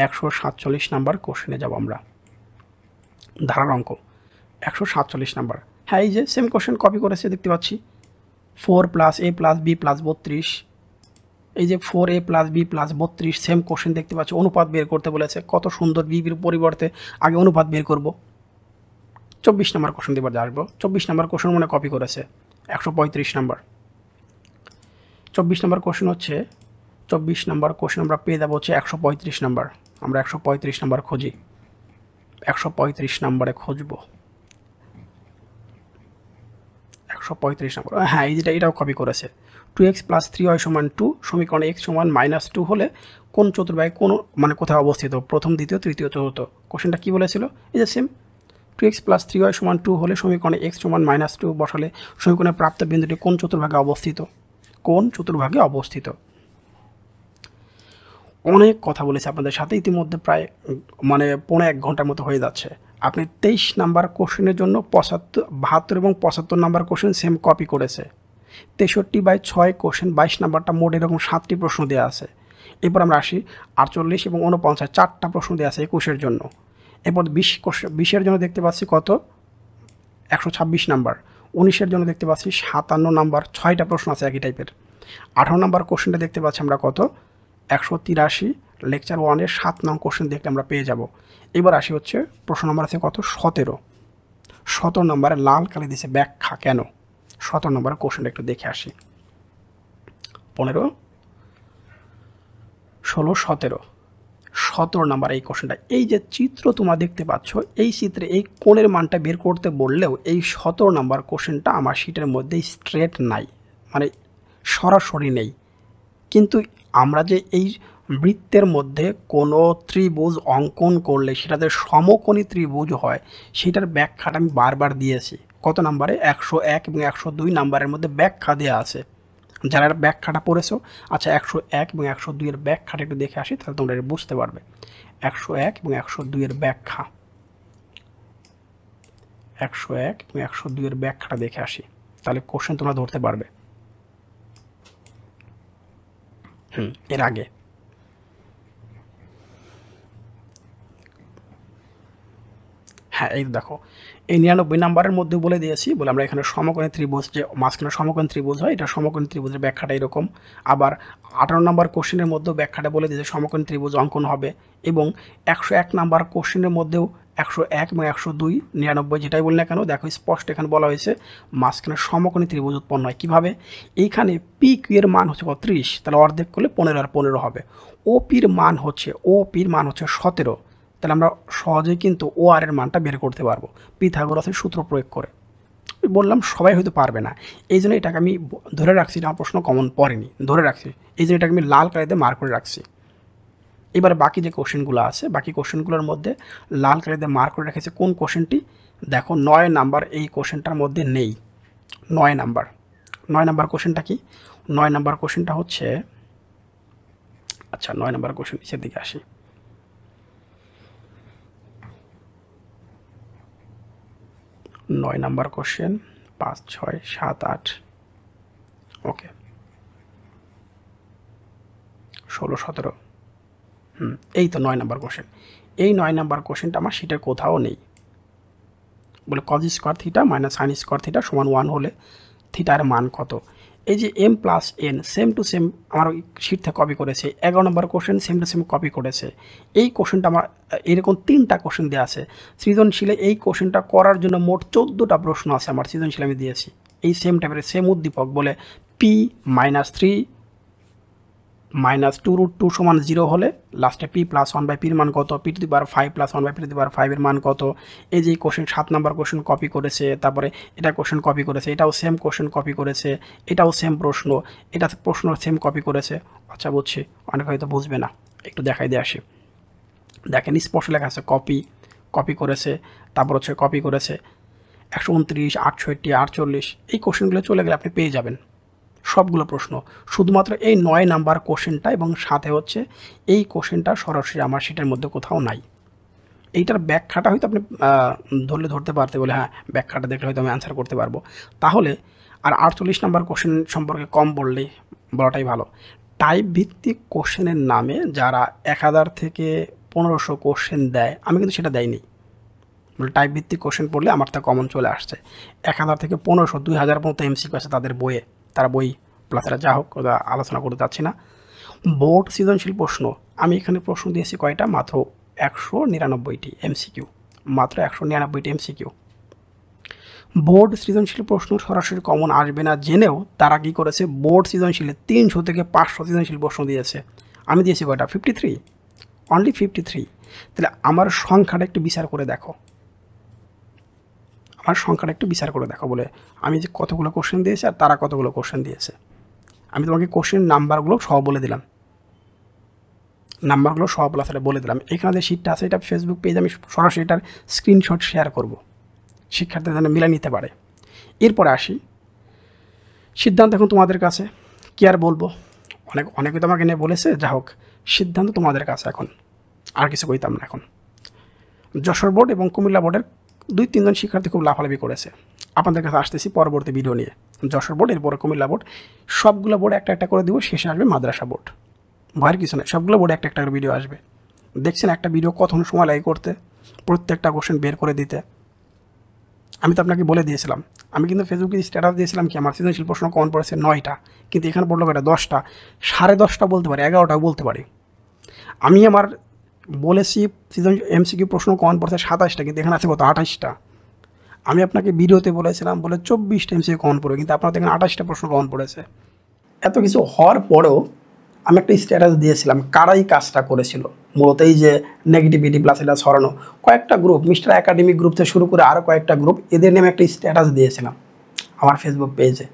147 নাম্বার কোশ্চেনে যাব আমরা, ধারার অঙ্ক 147 নাম্বার। হ্যাঁ, এই যে সেম কোশ্চেন কপি করেছে দেখতে পাচ্ছি, 4 + a + b + 32। এই যে 4a + b + 32 সেম কোশ্চেন দেখতে পাচ্ছি, অনুপাত বের করতে বলেছে। কত সুন্দর, বিবির পরিবর্তে আগে অনুপাত বের করব। 24 নাম্বার কোশ্চেন এবার আসবো। 24 নাম্বার কোশ্চেন মনে কপি করেছে, 135 নাম্বার। 24 নাম্বার কোশ্চেন হচ্ছে, 24 নাম্বার কোশ্চেন আমরা পেয়ে যাবো হচ্ছে 135 নাম্বার। আমরা 135 নাম্বার খুঁজি, 135 নাম্বারে খুঁজবো, 135 নাম্বার। হ্যাঁ, এই যেটা, এটাও কপি করেছে। 2x + 3y = 2, সমীকরণে x = -2 হলে কোন চতুর্ভাগে কোন মানে কোথায় অবস্থিত, প্রথম, দ্বিতীয়, তৃতীয়, চতুর্থ। কোশ্চেনটা কী বলেছিল, এই যে সেম, 2x + 3y = 2 হলে সমীকরণে x = -2 বসালে সমীকরণের প্রাপ্ত বিন্দুটি কোন চতুর্ভাগে অবস্থিত, কোন চতুর্ভাগে অবস্থিত। অনেক কথা বলেছে আপনাদের সাথে ইতিমধ্যে, প্রায় মানে 1.5 ঘন্টার মতো হয়ে যাচ্ছে। আপনি 23 নাম্বার কোশ্চেনের জন্য 72 এবং 75 নাম্বার কোশ্চেন সেম কপি করেছে। 63/6 কোশ্চেন 22 নাম্বারটা, মোট এরকম 7টি প্রশ্ন দেওয়া আছে। এরপর আমরা আসি 48 এবং 49, 4টা প্রশ্ন দেওয়া আছে 21-এর জন্য। এরপর 20-এর জন্য দেখতে পাচ্ছি কত, 126 নাম্বার। 19-এর জন্য দেখতে পাচ্ছি 57 নাম্বার, 6টা প্রশ্ন আছে একই টাইপের। 18 নাম্বার কোশ্চেনটা দেখতে পাচ্ছি আমরা কত, 183, লেকচার 1-এর 7 নং কোশ্চেন দেখলে আমরা পেয়ে যাব। এবার আসি হচ্ছে প্রশ্ন নম্বর আছে কত, 17 নম্বরে লাল কালি দিয়েছে, ব্যাখ্যা কেন। 17 নম্বরের কোশ্চেনটা একটু দেখে আসি। 15, 16, 17, 17 নাম্বার এই কোশ্চেনটা। এই যে চিত্র তোমরা দেখতে পাচ্ছ, এই চিত্রে এই কোণের মানটা বের করতে বললেও এই 17 নাম্বার কোশ্চেনটা আমার শিটের মধ্যে স্ট্রেট নাই, মানে সরাসরি নেই। কিন্তু আমরা যে এই বৃত্তের মধ্যে কোনো ত্রিভুজ অঙ্কন করলে সেটাতে সমকোণী ত্রিভুজ হয়, সেটার ব্যাখ্যাটা আমি বারবার দিয়েছি। কত নাম্বারে, 101 এবং 102 নাম্বারের মধ্যে ব্যাখ্যা দেওয়া আছে। যারা ব্যাখ্যাটা পড়েছো, আচ্ছা 101 এবং 102 এর ব্যাখ্যাটা একটু দেখে আসি, তাহলে তোমরা এটা বুঝতে পারবে। 101 এবং 102 এর ব্যাখ্যা, 101 এবং 102 এর ব্যাখ্যাটা দেখে আসি, তাহলে কোশ্চেন তোমরা ধরতে পারবে। এর আগে হ্যাঁ, এই দেখো, এই 99 নাম্বারের মধ্যে বলে দিয়েছি, বলে আমরা এখানে সমকোণী ত্রিভুজ, যে মাঝখানে সমকোণী ত্রিভুজ হয়, এটা সমকোণী ত্রিভুজের ব্যাখ্যাটা এরকম। আবার 18 নাম্বার কোশ্চেনের মধ্যেও ব্যাখ্যাটা বলে দিয়েছে, সমকোণী ত্রিভুজ অঙ্কন হবে। এবং 101 নাম্বার কোশ্চেনের মধ্যেও 101 এবং 102, 99 যেটাই বলি না কেন, দেখো স্পষ্ট এখানে বলা হয়েছে মাঝখানে সমকোণী ত্রিভুজ উৎপন্ন হয়। কীভাবে, এইখানে পি কিউ এর মান হচ্ছে 30, তাহলে অর্ধেক করলে 15 আর 15 হবে। ওপির মান হচ্ছে 17, তাহলে আমরা সহজেই কিন্তু ও আর এর মানটা বের করতে পারবো পিথাগোরাসের সূত্র প্রয়োগ করে। বললাম সবাই হয়তো পারবে না, এই জন্য এটাকে আমি ধরে রাখছি, আমার প্রশ্ন কমন পড়েনি, ধরে রাখছি, এই জন্য এটাকে আমি লাল কালিতে মার্ক করে রাখছি। এবার বাকি যে কোশ্চেনগুলো আছে, বাকি কোশ্চেনগুলোর মধ্যে লাল কালিতে মার্ক করে রেখেছে কোন কোশ্চেনটি, দেখো 9 নাম্বার এই কোশ্চেনটার মধ্যে নেই। 9 নাম্বার কোশ্চেনটা কি, 9 নাম্বার কোশ্চেনটা হচ্ছে, আচ্ছা 9 নাম্বার কোশ্চেন নিচের দিকে আসি। 9 নাম্বার কোশ্চেন 5, 6, 7, 8, ওকে 16, 17, এই তো 9 নাম্বার কোশ্চেন। এই 9 নাম্বার কোশ্চেনটা আমার শিটের কোথাও নেই। বলে cos square theta minus sine square theta সমান 1 হলে থিটার মান কত। এই যে m plus n same to same আমার শিট থেকে কপি করেছে। 11 নম্বর question same to same copy করেছে। এই কোশ্চেনটা আমার এরকম 3টা কোশ্চেন দেওয়া আছে সৃজনশীলে। এই কোশ্চেনটা করার জন্য মোট 14টা প্রশ্ন আছে আমার সৃজনশীল আমি দিয়েছি। এই সেম টাইপের সেম উদ্দীপক বলে পি -3 -2√2 সমান 0 হলে লাস্টে পি প্লাস 1/p এর মান কত, P to the power 5 plus 1/p to the power 5 এর মান কত। এই যে কোশ্চেন 7 নাম্বার কোশ্চেন কপি করেছে, তারপরে এটা কোশ্চেন কপি করেছে, এটাও সেম কোশ্চেন কপি করেছে, এটাও সেম প্রশ্ন, এটা প্রশ্ন সেম কপি করেছে। আচ্ছা বুঝছি, অনেক হয়তো বুঝবে না, একটু দেখাই দিয়ে আসি। দেখেন স্পষ্ট লেখা আছে কপি করেছে, তারপর হচ্ছে কপি করেছে 129, 68, 48 এই কোশ্চেনগুলো চলে গেলে আপনি পেয়ে যাবেন সবগুলো প্রশ্ন। শুধুমাত্র এই 9 নাম্বার কোশ্চেনটা এবং সাথে হচ্ছে এই কোশ্চেনটা সরাসরি আমার শিটের মধ্যে কোথাও নাই। এইটার ব্যাখ্যাটা হয়তো আপনি ধরতে পারতে বলে হ্যাঁ ব্যাখ্যাটা দেখলে হয়তো আমি অ্যান্সার করতে পারবো। তাহলে আর 48 নাম্বার কোশ্চেন সম্পর্কে কম বলাটাই ভালো। টাইপ ভিত্তিক কোশ্চেনের নামে যারা 1000 থেকে 1500 কোশ্চেন দেয়, আমি কিন্তু সেটা দেয়নি। টাইপ ভিত্তিক কোশ্চেন পড়লে আমার তা কমন চলে আসছে। 1000 থেকে 1500, 2000 পর্যন্ত এমসিকিউ আছে তাদের বইয়ে, তারা বই প্লাসেরা যা হোক আলোচনা করতে যাচ্ছি না। বোর্ড সৃজনশীল প্রশ্ন আমি এখানে প্রশ্ন দিয়েছি কয়টা, মাত্র 199টি এমসিকিউ, মাত্র 199টি এমসিকিউ। বোর্ড সৃজনশীল প্রশ্ন সরাসরি কমন আসবে না জেনেও তারা কী করেছে, বোর্ড সৃজনশীলে 300 থেকে 500 সৃজনশীল প্রশ্ন দিয়েছে। আমি দিয়েছি কয়টা, 53, অনলি 53। তাহলে আমার সংখ্যাটা একটু বিচার করে দেখো, বলে আমি যে কতগুলো কোশ্চেন দিয়েছি আর তারা কতগুলো কোশ্চেন দিয়েছে। আমি তোমাকে কোশ্চেন নাম্বারগুলো সব বলে দিলাম, বলে দিলাম। এখানে যে শিটটা আছে এটা ফেসবুক পেজে আমি সরাসরি এটার স্ক্রিনশট শেয়ার করব, শিক্ষার্থীদের যেন মিলে নিতে পারে। এরপরে আসি সিদ্ধান্ত, এখন তোমাদের কাছে কি আর বলবো, অনেকে তো আমাকে নিয়ে বলেছে, যা হোক সিদ্ধান্ত তোমাদের কাছে, এখন আর কিছু কইতাম না। এখন যশোর বোর্ড এবং কুমিল্লা বোর্ডের 2-3 জন শিক্ষার্থী খুব লাফালাফি করেছে। আপনাদের কাছে আসতেছি পরবর্তী ভিডিও নিয়ে। যশোর বোর্ড, এরপরে কুমিল্লা বোর্ড, সবগুলো বোর্ড একটা করে দিব, শেষে আসবে মাদ্রাসা বোর্ড। ভয়ের কিছু নেই, সবগুলো বোর্ডে একটা করে ভিডিও আসবে। দেখছেন একটা ভিডিও কতক্ষণ সময় লাগে করতে, প্রত্যেকটা কোশ্চেন বের করে দিতে। আমি তো আপনাকে বলে দিয়েছিলাম, আমি কিন্তু ফেসবুকে স্ট্যাটাস দিয়েছিলাম কি আমার সৃজনশীল প্রশ্ন কমন পড়েছে 9টা, কিন্তু এখানে পড়লো কয়টা, 10টা, 10.5টা বলতে পারি, 11টাও বলতে পারি। আমি আমার বলেছি এমসিকিউ প্রশ্ন কমন পড়েছে 27টা, কিন্তু এখানে আছে কত, 28টা। আমি আপনাকে ভিডিওতে বলেছিলাম বলে 24টা এমসিকিউ কমন পড়ে, কিন্তু আপনার এখানে 28টা প্রশ্ন কমন পড়েছে। এত কিছু হওয়ার পরেও আমি একটা স্ট্যাটাস দিয়েছিলাম কারাই কাজটা করেছিল, মূলত এই যে নেগেটিভিটি প্লাস এটা ছড়ানো। কয়েকটা গ্রুপ, মিস্টার একাডেমিক গ্রুপ থেকে শুরু করে আরও কয়েকটা গ্রুপ, এদের নামে একটা স্ট্যাটাস দিয়েছিলাম আমার ফেসবুক পেজে।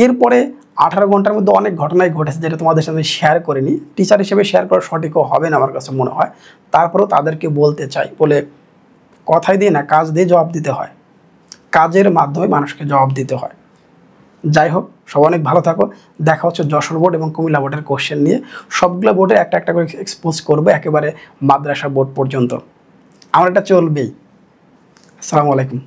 এরপরে 18 ঘন্টার মধ্যে অনেক ঘটনাই ঘটেছে, যেটা তোমাদের সাথে শেয়ার করিনি। টিচার হিসেবে শেয়ার করা সঠিকও হবে না আমার কাছে মনে হয়, তারপরেও তাদেরকে বলতে চাই, বলে কথাই দিয়ে না কাজ দিয়ে জবাব দিতে হয়, কাজের মাধ্যমে মানুষকে জবাব দিতে হয়। যাই হোক, সব অনেক ভালো থাকো। দেখা হচ্ছে যশোর বোর্ড এবং কুমিল্লা বোর্ডের কোশ্চেন নিয়ে। সবগুলো বোর্ডে একটা করে এক্সপোজ করবো, একেবারে মাদ্রাসা বোর্ড পর্যন্ত। আমার এটা চলবেই। আসসালামু আলাইকুম।